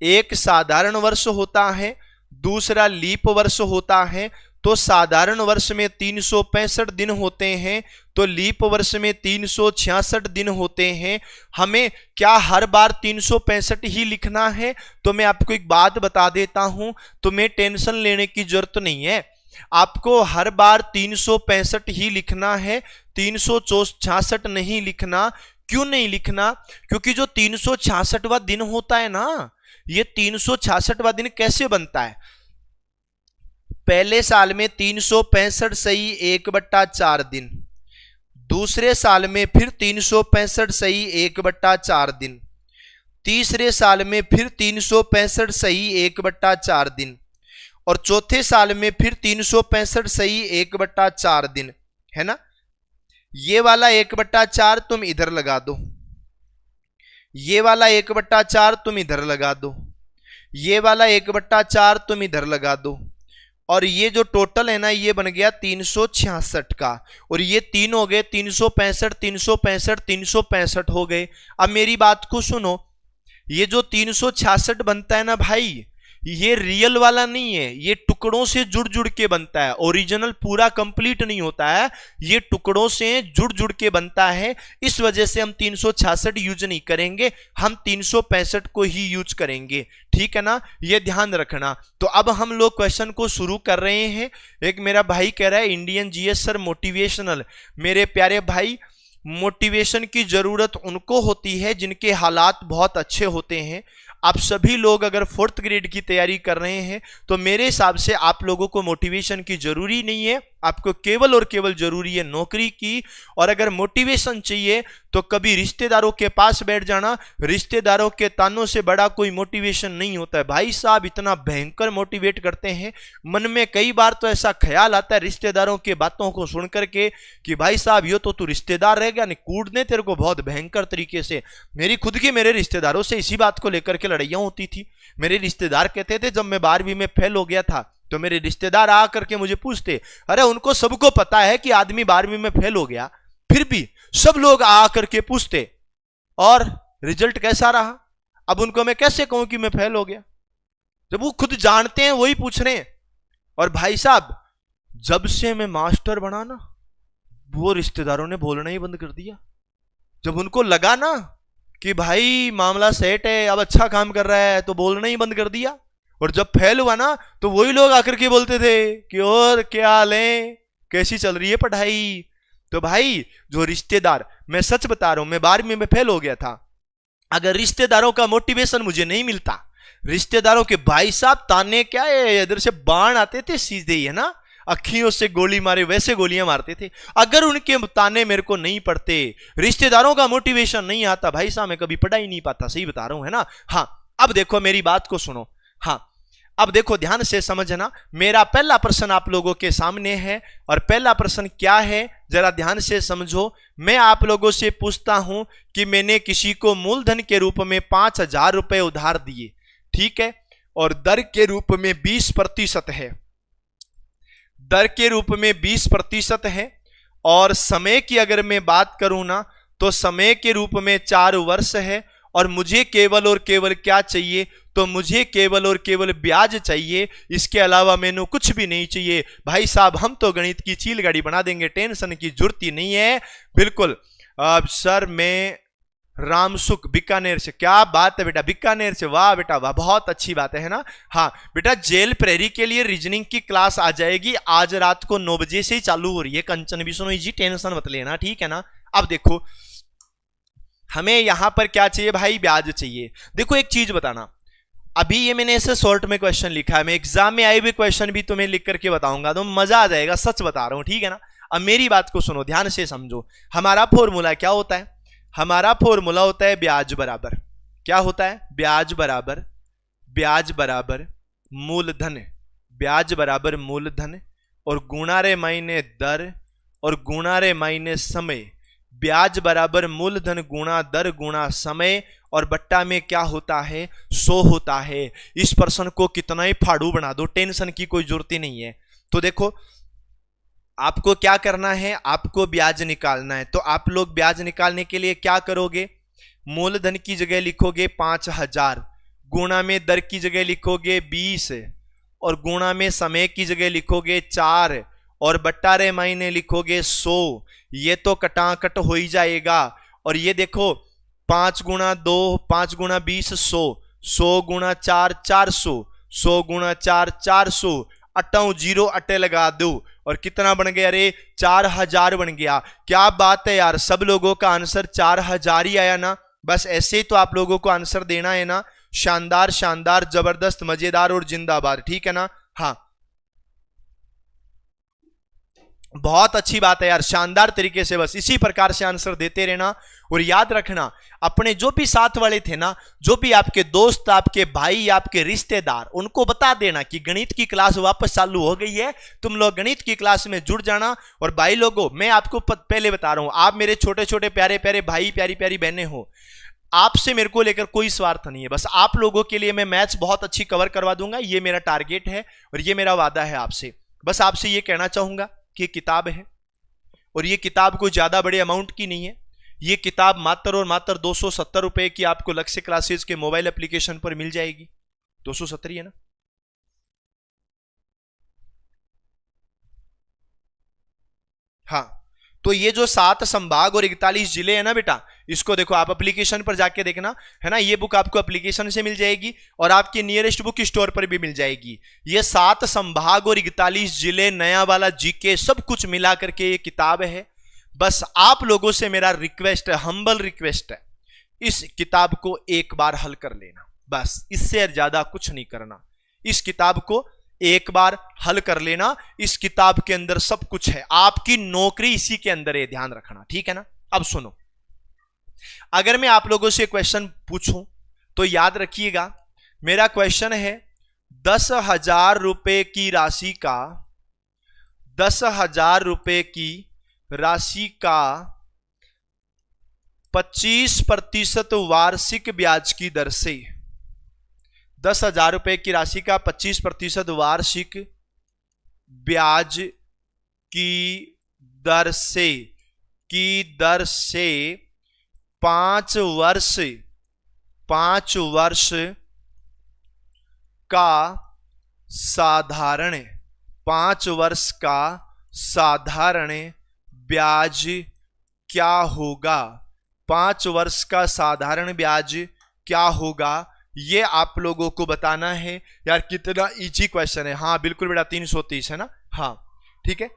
Speaker 1: एक साधारण वर्ष होता है, दूसरा लीप वर्ष होता है। तो साधारण वर्ष में 365 दिन होते हैं, तो लीप वर्ष में 366 दिन होते हैं। hमें क्या हर बार 365 ही लिखना है? तो मैं आपको एक बात बता देता हूं, तुम्हें टेंशन लेने की जरूरत नहीं है। आपको हर बार 365 ही लिखना है, 366 नहीं लिखना। क्यों नहीं लिखना? क्योंकि जो 366वां दिन होता है ना, ये 366वां दिन कैसे बनता है? पहले साल में 365 सही 1/4 दिन, दूसरे साल में फिर 365 सही 1/4 दिन, तीसरे साल में फिर 365 सही 1/4 दिन, और चौथे साल में फिर 365 सही 1/4 दिन, है ना। ये वाला 1/4 तुम इधर लगा दो, ये वाला 1/4 तुम इधर लगा दो, ये वाला 1/4 तुम इधर लगा दो, और ये जो टोटल है ना ये बन गया 366 का। और ये 3 हो गए, 365 365 365 हो गए। अब मेरी बात को सुनो, ये जो 366 बनता है ना भाई, ये रियल वाला नहीं है, ये टुकड़ों से जुड़ जुड़ के बनता है, ओरिजिनल पूरा कंप्लीट नहीं होता है, ये टुकड़ों से जुड़ जुड़ के बनता है। इस वजह से हम 366 यूज नहीं करेंगे, हम 365 को ही यूज करेंगे, ठीक है ना, ये ध्यान रखना। तो अब हम लोग क्वेश्चन को शुरू कर रहे हैं। एक मेरा भाई कह रहा है इंडियन जीएस सर मोटिवेशनल। मेरे प्यारे भाई, मोटिवेशन की जरूरत उनको होती है जिनके हालात बहुत अच्छे होते हैं। आप सभी लोग अगर 4th ग्रेड की तैयारी कर रहे हैं तो मेरे हिसाब से आप लोगों को मोटिवेशन की जरूरी नहीं है, आपको केवल और केवल जरूरी है नौकरी की। और अगर मोटिवेशन चाहिए तो कभी रिश्तेदारों के पास बैठ जाना, रिश्तेदारों के तानों से बड़ा कोई मोटिवेशन नहीं होता है। भाई साहब इतना भयंकर मोटिवेट करते हैं, मन में कई बार तो ऐसा ख्याल आता है रिश्तेदारों के बातों को सुन करके कि भाई साहब ये तो तू रिश्तेदार रह गया, नहीं कूट दे तेरे को बहुत भयंकर तरीके से। मेरी खुद की मेरे रिश्तेदारों से इसी बात को लेकर के लड़ाइयां होती थी। मेरे रिश्तेदार कहते थे, जब मैं 12वीं में फेल हो गया था तो मेरे रिश्तेदार आ करके मुझे पूछते, अरे उनको सबको पता है कि आदमी 12वीं में फेल हो गया, फिर भी सब लोग आ करके पूछते और रिजल्ट कैसा रहा। अब उनको मैं कैसे कहूं कि मैं फेल हो गया, जब वो खुद जानते हैं वही पूछ रहे हैं। और भाई साहब जब से मैं मास्टर बना ना, वो रिश्तेदारों ने बोलना ही बंद कर दिया। जब उनको लगा ना कि भाई मामला सेट है, अब अच्छा काम कर रहा है, तो बोलना ही बंद कर दिया। और जब फेल हुआ ना तो वही लोग आकर के बोलते थे कि और क्या हाल है, कैसी चल रही है पढ़ाई। तो भाई जो रिश्तेदार, मैं सच बता रहा हूं, मैं 12वीं में फेल हो गया था, अगर रिश्तेदारों का मोटिवेशन मुझे नहीं मिलता, रिश्तेदारों के भाई साहब ताने क्या है, इधर से बाण आते थे सीधे ही, है ना, अखियों से गोली मारे वैसे गोलियां मारते थे। अगर उनके ताने मेरे को नहीं पड़ते, रिश्तेदारों का मोटिवेशन नहीं आता, भाई साहब मैं कभी पढ़ा ही नहीं पाता, सही बता रहा हूं, है ना। हाँ अब देखो मेरी बात को सुनो, हाँ अब देखो ध्यान से समझना। मेरा पहला प्रश्न आप लोगों के सामने है, और पहला प्रश्न क्या है जरा ध्यान से समझो। मैं आप लोगों से पूछता हूं कि मैंने किसी को मूलधन के रूप में 5,000 रुपए उधार दिए, ठीक है, और दर के रूप में 20% है, दर के रूप में 20% है। और समय की अगर मैं बात करूं ना तो समय के रूप में 4 वर्ष है। और मुझे केवल और केवल क्या चाहिए, तो मुझे केवल और केवल ब्याज चाहिए, इसके अलावा मैंने कुछ भी नहीं चाहिए। भाई साहब हम तो गणित की चील गाड़ी बना देंगे, टेंशन की जरूरत ही नहीं है, बिल्कुल। सर मैं रामसुख बीकानेर से, क्या बात है बेटा, बीकानेर से, वाह बेटा वाह, बहुत अच्छी बात है ना। हाँ बेटा जेल प्रेरी के लिए रीजनिंग की क्लास आ जाएगी, आज रात को 9 बजे से ही चालू हो रही है। कंचन बिश्नोई जी टेंशन मत लेना, ठीक है ना। अब देखो हमें यहां पर क्या चाहिए भाई, ब्याज चाहिए। देखो एक चीज बताना, अभी ये मैंने ऐसे शॉर्ट में क्वेश्चन लिखा है, मैं एग्जाम में आए हुए क्वेश्चन भी तुम्हें लिख करके बताऊंगा, तो मजा आ जाएगा, सच बता रहा हूं, ठीक है ना। अब मेरी बात को सुनो, ध्यान से समझो। हमारा फॉर्मूला क्या होता है, हमारा फॉर्मूला होता है ब्याज बराबर, क्या होता है, ब्याज बराबर मूलधन, ब्याज बराबर मूलधन, और गुणा रे माइने दर, और गुणा रे माइने समय। ब्याज बराबर मूलधन गुणा दर गुणा समय, और बट्टा में क्या होता है, 100 होता है। इस प्रश्न को कितना ही फाड़ू बना दो, टेंशन की कोई जरूरत ही नहीं है। तो देखो आपको क्या करना है, आपको ब्याज निकालना है। तो आप लोग ब्याज निकालने के लिए क्या करोगे, मूलधन की जगह लिखोगे 5,000, गुणा में दर की जगह लिखोगे 20, और गुणा में समय की जगह लिखोगे 4, और बट्टा रे मायने लिखोगे 100। ये तो कटाकट हो ही जाएगा। और ये देखो 5 गुणा 2, 5 गुणा 20, 100, 100 गुणा 4, 400, 100 गुणा 4, 400, अट्ठाऊ 0 अट्टे लगा दो, और कितना बन गया, अरे 4,000 बन गया। क्या बात है यार, सब लोगों का आंसर 4,000 ही आया ना। बस ऐसे ही तो आप लोगों को आंसर देना है ना, शानदार शानदार जबरदस्त मजेदार और जिंदाबाद, ठीक है ना। हाँ बहुत अच्छी बात है यार, शानदार तरीके से बस इसी प्रकार से आंसर देते रहना। और याद रखना अपने जो भी साथ वाले थे ना, जो भी आपके दोस्त, आपके भाई, आपके रिश्तेदार, उनको बता देना कि गणित की क्लास वापस चालू हो गई है, तुम लोग गणित की क्लास में जुड़ जाना। और भाई लोगों मैं आपको पहले बता रहा हूं, आप मेरे छोटे छोटे प्यारे प्यारे भाई, प्यारी प्यारी बहनें हो, आपसे मेरे को लेकर कोई स्वार्थ नहीं है, बस आप लोगों के लिए मैं मैथ्स बहुत अच्छी कवर करवा दूंगा, ये मेरा टारगेट है और ये मेरा वादा है आपसे। बस आपसे ये कहना चाहूंगा कि किताब है, और ये किताब कोई ज्यादा बड़े अमाउंट की नहीं है, ये किताब मात्र और मात्र 270 रुपए की आपको लक्ष्य क्लासेस के मोबाइल एप्लीकेशन पर मिल जाएगी। 270 है ना, हाँ, तो ये जो 7 संभाग और 41 जिले हैं ना बेटा, इसको देखो आप एप्लीकेशन पर जाके देखना, है ना। ये बुक आपको एप्लीकेशन से मिल जाएगी और आपके नियरेस्ट बुक स्टोर पर भी मिल जाएगी। ये 7 संभाग और 41 जिले, नया वाला जीके, सब कुछ मिला करके ये किताब है। बस आप लोगों से मेरा रिक्वेस्ट है, हम्बल रिक्वेस्ट है, इस किताब को एक बार हल कर लेना, बस इससे ज्यादा कुछ नहीं करना। इस किताब को एक बार हल कर लेना, इस किताब के अंदर सब कुछ है, आपकी नौकरी इसी के अंदर है, ध्यान रखना, ठीक है ना। अब सुनो, अगर मैं आप लोगों से क्वेश्चन पूछूं तो याद रखिएगा, मेरा क्वेश्चन है 10,000 रुपए की राशि का 10,000 रुपए की राशि का 25% वार्षिक ब्याज की दर से, 10,000 रुपए की राशि का 25% वार्षिक ब्याज की दर से 5 वर्ष का साधारण 5 वर्ष का साधारण ब्याज क्या होगा, 5 वर्ष का साधारण ब्याज क्या होगा, ये आप लोगों को बताना है। यार कितना इजी क्वेश्चन है। हाँ बिल्कुल बेटा, 330 है ना। हाँ ठीक है,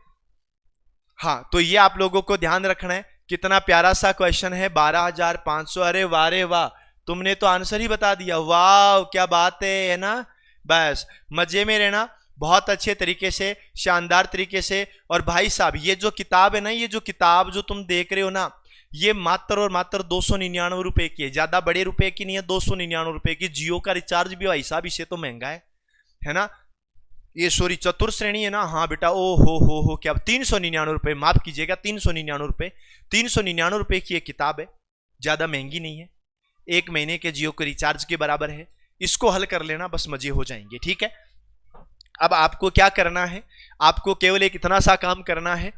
Speaker 1: हाँ तो ये आप लोगों को ध्यान रखना है। कितना प्यारा सा क्वेश्चन है, 12,500। अरे वाह रे वाह, तुमने तो आंसर ही बता दिया, वाह क्या बात है ना। बस मजे में रहना, बहुत अच्छे तरीके से, शानदार तरीके से। और भाई साहब ये जो किताब है ना, ये जो किताब जो तुम देख रहे हो ना, ये मात्र और मात्र 299 रुपए की है, ज्यादा बड़े रुपए की नहीं है, 299 रुपए की। जियो का रिचार्ज भी भाई साहब इससे तो महंगा है ना। ये सॉरी चतुर श्रेणी है ना, हाँ बेटा, ओ हो क्या 399 रुपए, माफ कीजिएगा 399 रुपए, 399 रुपए की ये किताब है, ज्यादा महंगी नहीं है, 1 महीने के जियो के रिचार्ज के बराबर है। इसको हल कर लेना, बस मजे हो जाएंगे, ठीक है। अब आपको क्या करना है, आपको केवल एक इतना सा काम करना है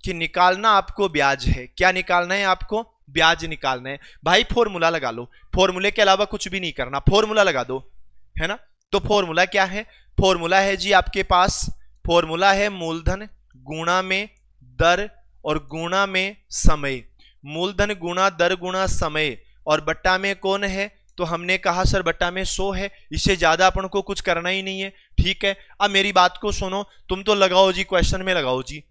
Speaker 1: कि निकालना आपको ब्याज है। क्या निकालना है आपको? ब्याज निकालना है। भाई फॉर्मूला लगा लो, फॉर्मूले के अलावा कुछ भी नहीं करना, फॉर्मूला लगा दो, है ना। तो फॉर्मूला क्या है? फॉर्मूला है जी आपके पास, फॉर्मूला है मूलधन गुणा में दर और गुणा में समय। मूलधन गुणा दर गुणा समय, और बट्टा में कौन है? तो हमने कहा सर बट्टा में 100 है, इससे ज्यादा अपन को कुछ करना ही नहीं है, ठीक है। अब मेरी बात को सुनो, तुम तो लगाओ जी, क्वेश्चन में लगाओ जी।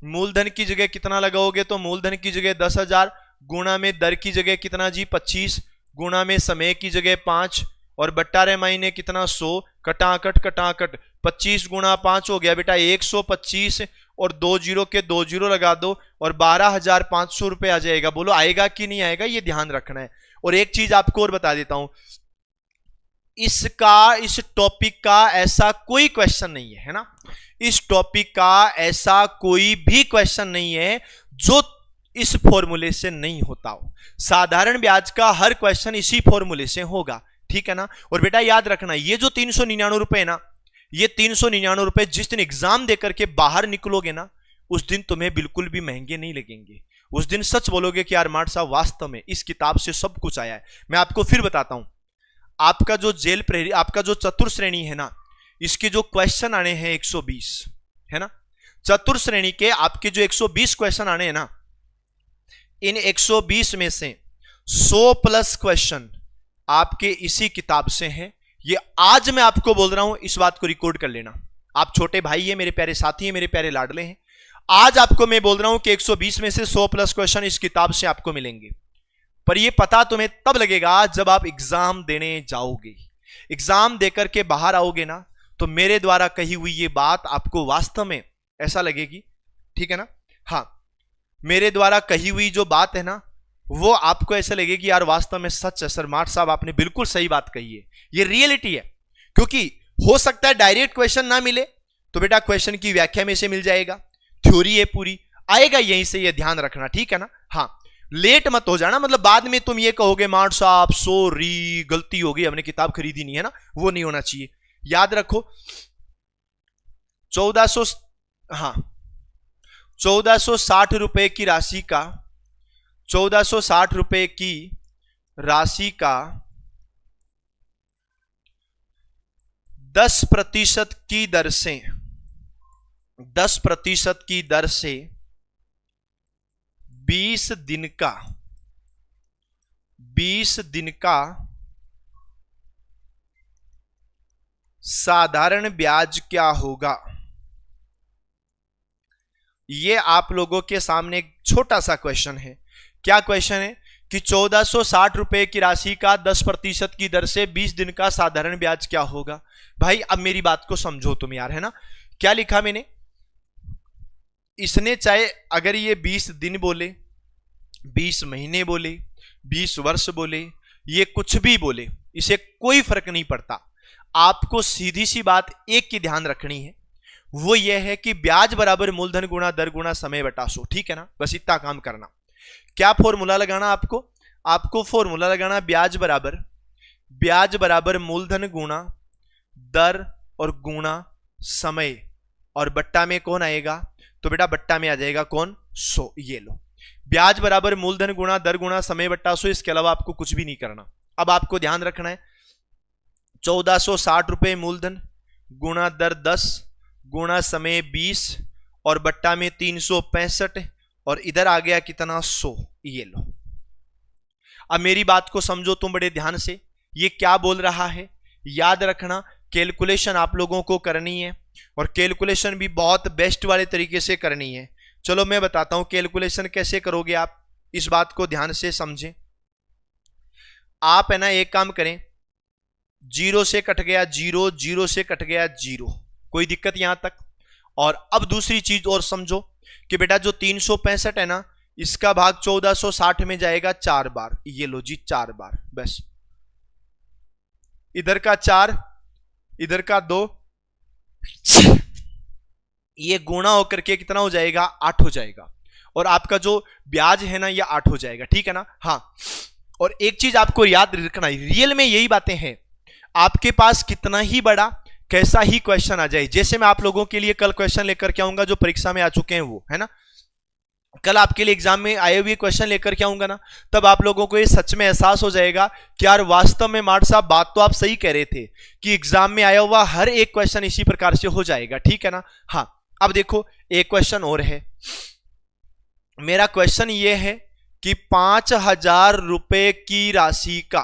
Speaker 1: मूलधन की जगह कितना लगाओगे? तो मूलधन की जगह 10,000, गुणा में दर की जगह कितना जी 25, गुणा में समय की जगह 5, और बट्टा रे मायने कितना 100, कटाकट 25 गुणा 5 हो गया बेटा 125, और 2 जीरो के 2 जीरो लगा दो और 12,500 रुपए आ जाएगा। बोलो आएगा कि नहीं आएगा, ये ध्यान रखना है। और एक चीज आपको और बता देता हूं, इस टॉपिक का ऐसा कोई क्वेश्चन नहीं है ना, इस टॉपिक का ऐसा कोई भी क्वेश्चन नहीं है जो इस फॉर्मूले से नहीं होता हो। साधारण ब्याज का हर क्वेश्चन इसी फॉर्मूले से होगा, ठीक है ना। और बेटा याद रखना, ये जो 399 रुपए है ना, ये 399 रुपए जिस दिन एग्जाम देकर के बाहर निकलोगे ना, उस दिन तुम्हें बिल्कुल भी महंगे नहीं लगेंगे। उस दिन सच बोलोगे कि यार मार्ट साहब वास्तव में इस किताब से सब कुछ आया है। मैं आपको फिर बताता हूं, आपका जो जेल प्रेरी, आपका जो चतुर श्रेणी है ना, इसके जो क्वेश्चन आने हैं 120, है ना। चतुर श्रेणी के आपके जो 120 क्वेश्चन आने हैं ना, इन 120 में से 100 प्लस क्वेश्चन आपके इसी किताब से हैं। ये आज मैं आपको बोल रहा हूं, इस बात को रिकॉर्ड कर लेना। आप छोटे भाई है, मेरे प्यारे साथी है, मेरे प्यारे लाडले हैं। आज आपको मैं बोल रहा हूं कि 120 में से 100 प्लस क्वेश्चन इस किताब से आपको मिलेंगे। पर यह पता तुम्हें तब लगेगा जब आप एग्जाम देने जाओगे। एग्जाम देकर के बाहर आओगे ना, तो मेरे द्वारा कही हुई ये बात आपको वास्तव में ऐसा लगेगी, ठीक है ना। हाँ, मेरे द्वारा कही हुई जो बात है ना, वो आपको ऐसा लगेगी यार वास्तव में सच है, सर मार्ट साहब आपने बिल्कुल सही बात कही है, ये रियलिटी है। क्योंकि हो सकता है डायरेक्ट क्वेश्चन ना मिले, तो बेटा क्वेश्चन की व्याख्या में से मिल जाएगा, थ्योरी है पूरी, आएगा यहीं से, ये ध्यान रखना, ठीक है ना। हाँ, लेट मत हो जाना, मतलब बाद में तुम ये कहोगे मार्ट साहब सॉरी गलती हो गई, हमने किताब खरीदी नहीं है ना, वो नहीं होना चाहिए। याद रखो 1460 रुपए की राशि का 1460 रुपए की राशि का 10% की दर से 20 दिन का साधारण ब्याज क्या होगा। ये आप लोगों के सामने एक छोटा सा क्वेश्चन है। क्या क्वेश्चन है कि 1460 रुपए की राशि का 10% की दर से 20 दिन का साधारण ब्याज क्या होगा। भाई अब मेरी बात को समझो तुम यार, है ना। क्या लिखा मैंने, इसने चाहे अगर ये 20 दिन बोले, 20 महीने बोले, 20 वर्ष बोले, ये कुछ भी बोले, इसे कोई फर्क नहीं पड़ता। आपको सीधी सी बात एक की ध्यान रखनी है, वो ये है कि ब्याज बराबर मूलधन गुणा दर गुणा समय बटा 100। ठीक है ना, बस इतना काम करना। क्या फॉर्मूला लगाना आपको फॉर्मूला लगाना ब्याज बराबर मूलधन गुणा दर और गुणा समय, और बट्टा में कौन आएगा, तो बेटा बट्टा में आ जाएगा कौन, 100। ये लो, ब्याज बराबर मूलधन गुणा दर गुणा समय बट्टा 100। इसके अलावा आपको कुछ भी नहीं करना। अब आपको ध्यान रखना है 1460 रुपए मूलधन गुणा दर 10 गुणा समय 20 और बट्टा में 365, और इधर आ गया कितना, 100। ये लो, अब मेरी बात को समझो तुम बड़े ध्यान से। ये क्या बोल रहा है, याद रखना कैलकुलेशन आप लोगों को करनी है, और कैलकुलेशन भी बहुत बेस्ट वाले तरीके से करनी है। चलो मैं बताता हूं कैलकुलेशन कैसे करोगे आप, इस बात को ध्यान से समझें। आप है ना एक काम करें, 0 से कट गया 0, 0 से कट गया 0, कोई दिक्कत यहां तक। और अब दूसरी चीज और समझो कि बेटा जो 365 है ना, इसका भाग 1460 में जाएगा 4 बार। ये लो जी 4 बार, बस इधर का 4 इधर का 2, ये गुणा होकर के कितना हो जाएगा, 8 हो जाएगा। और आपका जो ब्याज है ना, ये 8 हो जाएगा। ठीक है ना। हाँ, और एक चीज आपको याद रखना है, रियल में यही बातें हैं। आपके पास कितना ही बड़ा कैसा ही क्वेश्चन आ जाए, जैसे मैं आप लोगों के लिए कल क्वेश्चन लेकर के आऊंगा जो परीक्षा में आ चुके हैं वो, है ना। कल आपके लिए एग्जाम में आए हुए क्वेश्चन लेकर के आऊंगा ना, तब आप लोगों को ये सच में एहसास हो जाएगा कि यार वास्तव में मार्ट साहब बात तो आप सही कह रहे थे कि एग्जाम में आया हुआ हर एक क्वेश्चन इसी प्रकार से हो जाएगा। ठीक है ना। हाँ, अब देखो एक क्वेश्चन और है। मेरा क्वेश्चन ये है कि 5000 रुपए की राशि का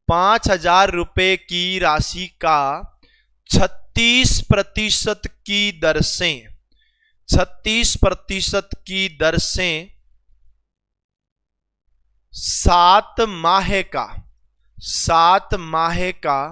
Speaker 1: 5000 रुपए की राशि का 36% की दर से 36% की दर से 7 माह का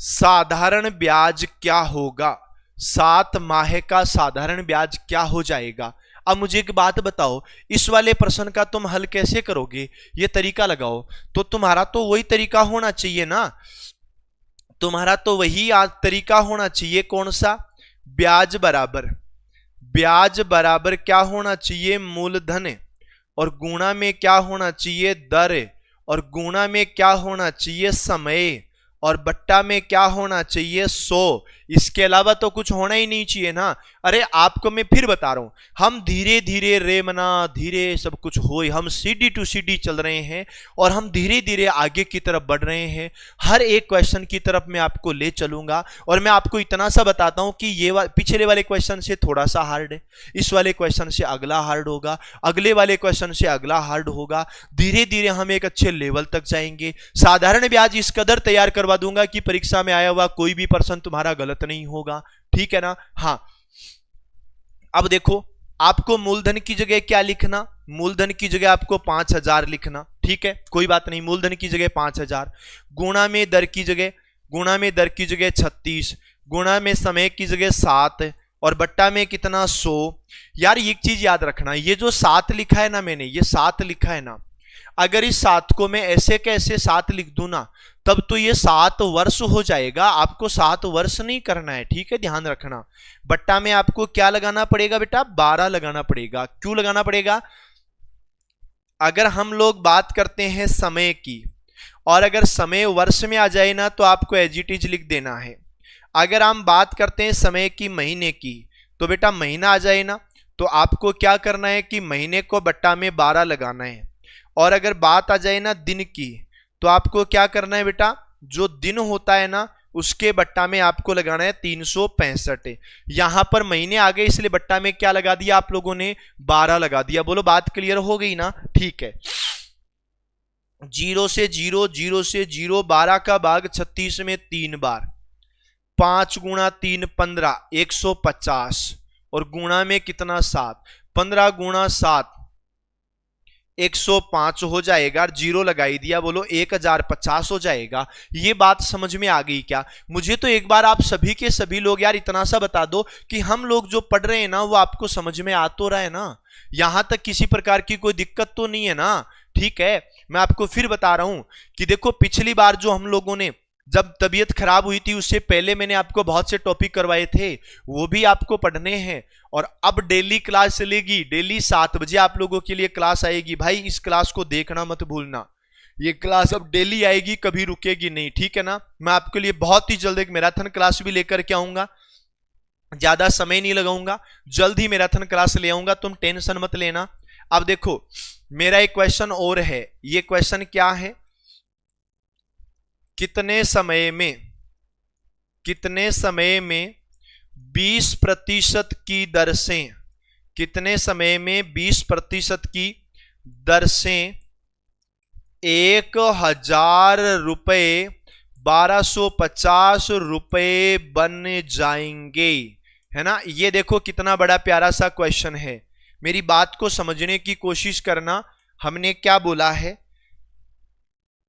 Speaker 1: साधारण ब्याज क्या होगा। 7 माह का साधारण ब्याज क्या हो जाएगा। अब मुझे एक बात बताओ, इस वाले प्रश्न का तुम हल कैसे करोगे, ये तरीका लगाओ। तो तुम्हारा तो वही तरीका होना चाहिए ना, तुम्हारा तो वही तरीका होना चाहिए। कौन सा, ब्याज बराबर क्या होना चाहिए, मूलधन, और गुणा में क्या होना चाहिए, दर, और गुणा में क्या होना चाहिए, समय, और बट्टा में क्या होना चाहिए, 100। इसके अलावा तो कुछ होना ही नहीं चाहिए ना। अरे आपको मैं फिर बता रहा हूं, हम धीरे धीरे रेमना धीरे सब कुछ हो, हम सीडी टू सीडी चल रहे हैं और हम धीरे धीरे आगे की तरफ बढ़ रहे हैं। हर एक क्वेश्चन की तरफ मैं आपको ले चलूंगा, और मैं आपको इतना सा बताता हूं कि ये पिछले वाले क्वेश्चन से थोड़ा सा हार्ड है, इस वाले क्वेश्चन से अगला हार्ड होगा, अगले वाले क्वेश्चन से अगला हार्ड होगा। धीरे धीरे हम एक अच्छे लेवल तक जाएंगे। साधारण ब्याज इस कदर तैयार करवा दूंगा कि परीक्षा में आया हुआ कोई भी प्रश्न तुम्हारा गलत नहीं होगा। ठीक है ना। हाँ, अब देखो आपको मूलधन की जगह क्या लिखना, मूलधन की जगह आपको 5000 लिखना। ठीक है, कोई बात नहीं, मूलधन की जगह 5000, गुणा में दर की जगह 36, गुणा में समय की जगह 7, और बट्टा में कितना, 100। यार एक चीज याद रखना, ये जो 7 लिखा है ना मैंने, ये 7 लिखा है ना, अगर इस 7 को मैं ऐसे कैसे 7 लिख दूं ना, तब तो ये 7 वर्ष हो जाएगा। आपको 7 वर्ष नहीं करना है। ठीक है, ध्यान रखना। बट्टा में आपको क्या लगाना पड़ेगा बेटा, 12 लगाना पड़ेगा। क्यों लगाना पड़ेगा, अगर हम लोग बात करते हैं समय की, और अगर समय वर्ष में आ जाए ना तो आपको एज इट इज लिख देना है। अगर हम बात करते हैं समय की महीने की, तो बेटा महीना आ जाए ना तो आपको क्या करना है कि महीने को बट्टा में 12 लगाना है। और अगर बात आ जाए ना दिन की, तो आपको क्या करना है बेटा, जो दिन होता है ना उसके बट्टा में आपको लगाना है 365। यहां पर महीने आ गए इसलिए बट्टा में क्या लगा दिया आप लोगों ने, 12 लगा दिया। बोलो बात क्लियर हो गई ना? ठीक है, 0 से 0, 0 से 0, 12 का भाग 36 में 3 बार, 5 गुणा 3 15, 150, और गुणा में कितना 7, 15 गुणा 7 105 हो जाएगा, 0 लगाई दिया, बोलो 1050 हो जाएगा। ये बात समझ में आ गई क्या? मुझे तो एक बार आप सभी के सभी लोग यार इतना सा बता दो कि हम लोग जो पढ़ रहे हैं ना वो आपको समझ में आ तो रहा है ना? यहां तक किसी प्रकार की कोई दिक्कत तो नहीं है ना? ठीक है, मैं आपको फिर बता रहा हूं कि देखो पिछली बार जो हम लोगों ने जब तबीयत खराब हुई थी उससे पहले मैंने आपको बहुत से टॉपिक करवाए थे, वो भी आपको पढ़ने हैं। और अब डेली क्लास चलेगी, डेली 7 बजे आप लोगों के लिए क्लास आएगी। भाई इस क्लास को देखना मत भूलना, ये क्लास अब डेली आएगी, कभी रुकेगी नहीं, ठीक है ना? मैं आपके लिए बहुत ही जल्द एक मैराथन क्लास भी लेकर के आऊंगा, ज्यादा समय नहीं लगाऊंगा, जल्द ही मैराथन क्लास ले आऊंगा, तुम टेंशन मत लेना। अब देखो मेरा एक क्वेश्चन और है, ये क्वेश्चन क्या है, कितने समय में 20% की दर से, कितने समय में 20% की दर से 1000 रुपए 1250 रुपए बन जाएंगे, है ना? ये देखो कितना बड़ा प्यारा सा क्वेश्चन है। मेरी बात को समझने की कोशिश करना। हमने क्या बोला है?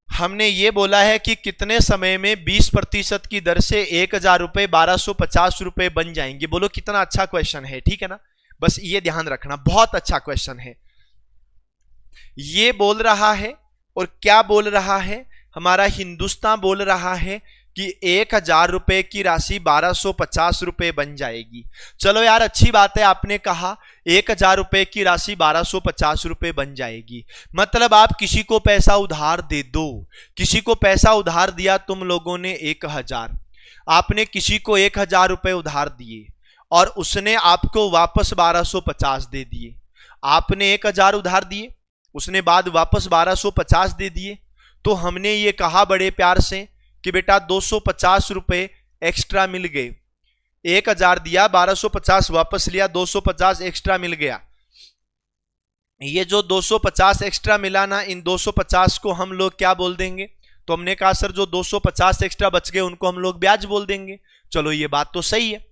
Speaker 1: हमने ये बोला है कि कितने समय में 20% की दर से 1000 रुपए 1250 रुपए बन जाएंगे। बोलो कितना अच्छा क्वेश्चन है, ठीक है ना? बस ये ध्यान रखना, बहुत अच्छा क्वेश्चन है। ये बोल रहा है, और क्या बोल रहा है? हमारा हिंदुस्तान बोल रहा है कि 1000 रुपए की राशि 1250 रुपए बन जाएगी। चलो यार अच्छी बात है, आपने कहा 1000 रुपए की राशि 1250 रुपए बन जाएगी, मतलब आप किसी को पैसा उधार दे दो। किसी को पैसा उधार दिया तुम लोगों ने 1000, आपने किसी को 1000 रुपए उधार दिए और उसने आपको वापस 1250 दे दिए। आपने 1000 उधार दिए, उसने बाद वापस 1250 दे दिए। तो हमने ये कहा बड़े प्यार से कि बेटा 250 रुपए एक्स्ट्रा मिल गए। 1000 दिया, 1250 वापस लिया, 250 एक्स्ट्रा मिल गया। ये जो 250 एक्स्ट्रा मिला ना, इन 250 को हम लोग क्या बोल देंगे? तो हमने कहा सर जो 250 एक्स्ट्रा बच गए उनको हम लोग ब्याज बोल देंगे। चलो ये बात तो सही है।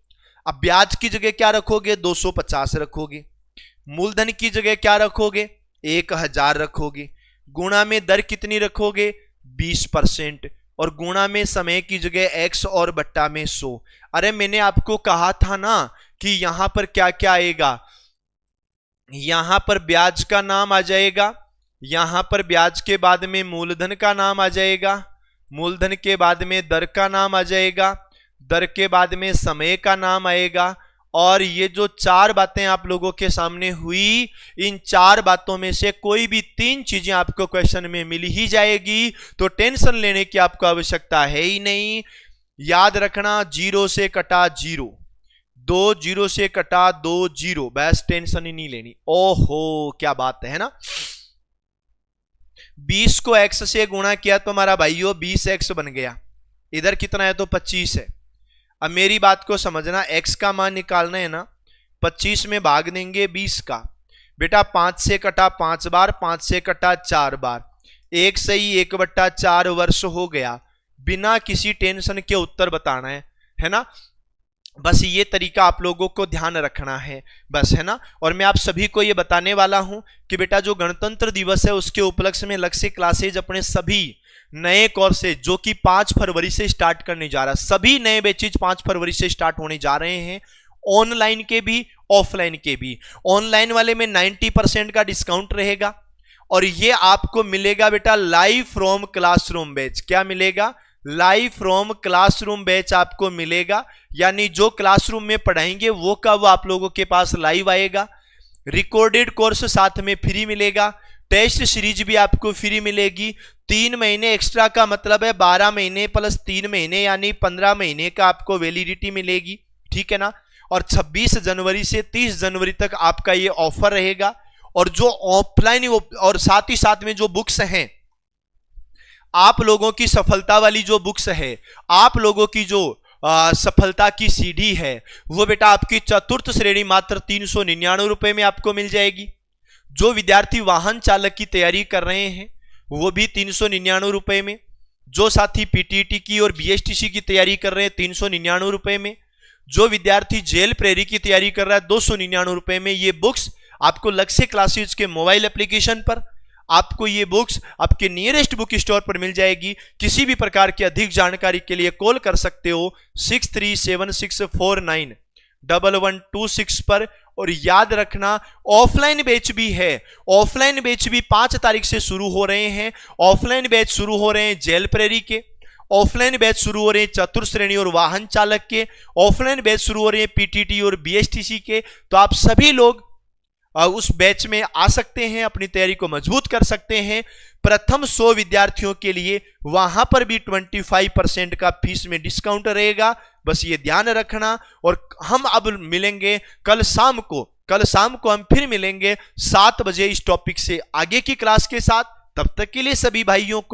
Speaker 1: अब ब्याज की जगह क्या रखोगे? 250 रखोगे। मूलधन की जगह क्या रखोगे? 1000 रखोगे। गुणा में दर कितनी रखोगे? 20%। और गुणा में समय की जगह x और बट्टा में 100। अरे मैंने आपको कहा था ना कि यहां पर क्या क्या आएगा, यहां पर ब्याज का नाम आ जाएगा, यहां पर ब्याज के बाद में मूलधन का नाम आ जाएगा, मूलधन के बाद में दर का नाम आ जाएगा, दर के बाद में समय का नाम आएगा। और ये जो 4 बातें आप लोगों के सामने हुई, इन 4 बातों में से कोई भी 3 चीजें आपको क्वेश्चन में मिल ही जाएगी, तो टेंशन लेने की आपको आवश्यकता है ही नहीं। याद रखना, 0 से कटा 0, 2 0 से कटा 2 0, बस टेंशन ही नहीं लेनी। ओहो क्या बात है ना? 20 को x से गुणा किया तो हमारा भाइयों 20x बन गया। इधर कितना है? तो 25 है। अब मेरी बात को समझना, x का मान निकालना है ना, 25 में भाग देंगे 20 का। बेटा 5 से कटा 5 बार, 5 से कटा 4 बार, 1 सही 1/4 वर्ष हो गया। बिना किसी टेंशन के उत्तर बताना है ना? बस ये तरीका आप लोगों को ध्यान रखना है, बस, है ना? और मैं आप सभी को ये बताने वाला हूं कि बेटा जो गणतंत्र दिवस है उसके उपलक्ष्य में लक्ष्य क्लासेज अपने सभी नए कोर्सेज जो कि 5 फरवरी से स्टार्ट करने जा रहा है, सभी नए बैचेज 5 फरवरी से स्टार्ट होने जा रहे हैं, ऑनलाइन के भी ऑफलाइन के भी। ऑनलाइन वाले में 90% का डिस्काउंट रहेगा और ये आपको मिलेगा बेटा लाइव फ्रॉम क्लासरूम बैच। क्या मिलेगा? लाइव फ्रॉम क्लासरूम बैच आपको मिलेगा, यानी जो क्लासरूम में पढ़ाएंगे वो का वो आप लोगों के पास लाइव आएगा। रिकॉर्डेड कोर्स साथ में फ्री मिलेगा, टेस्ट सीरीज भी आपको फ्री मिलेगी। 3 महीने एक्स्ट्रा का मतलब है 12 महीने प्लस 3 महीने यानी 15 महीने का आपको वैलिडिटी मिलेगी, ठीक है ना? और 26 जनवरी से 30 जनवरी तक आपका ये ऑफर रहेगा। और जो ऑफलाइन और साथ ही साथ में जो बुक्स हैं आप लोगों की सफलता वाली जो बुक्स है, आप लोगों की जो सफलता की सीडी है, वो बेटा आपकी चतुर्थ श्रेणी मात्र 399 रुपए में आपको मिल जाएगी। जो विद्यार्थी वाहन चालक की तैयारी कर रहे हैं वो भी 399 रुपए में। जो साथी पीटीटी की और बीएसटीसी की तैयारी कर रहे हैं 399 रुपए में। जो विद्यार्थी जेल प्रेरी की तैयारी कर रहा है 299 रुपए में। ये बुक्स आपको लक्ष्य क्लासेज के मोबाइल एप्लीकेशन पर, आपको ये बुक्स आपके नियरेस्ट बुक स्टोर पर मिल जाएगी। किसी भी प्रकार की अधिक जानकारी के लिए कॉल कर सकते हो 6376491126 पर। और याद रखना ऑफलाइन बैच भी है, ऑफलाइन बैच भी 5 तारीख से शुरू हो रहे हैं। ऑफलाइन बैच शुरू हो रहे हैं जेल प्रेरी के, ऑफलाइन बैच शुरू हो रहे हैं चतुर्थ श्रेणी और वाहन चालक के, ऑफलाइन बैच शुरू हो रहे हैं पीटीटी और बीएसटीसी के। तो आप सभी लोग उस बैच में आ सकते हैं, अपनी तैयारी को मजबूत कर सकते हैं। प्रथम 100 विद्यार्थियों के लिए वहां पर भी 25% का फीस में डिस्काउंट रहेगा, बस ये ध्यान रखना। और हम अब मिलेंगे कल शाम को हम फिर मिलेंगे 7 बजे इस टॉपिक से आगे की क्लास के साथ। तब तक के लिए सभी भाइयों को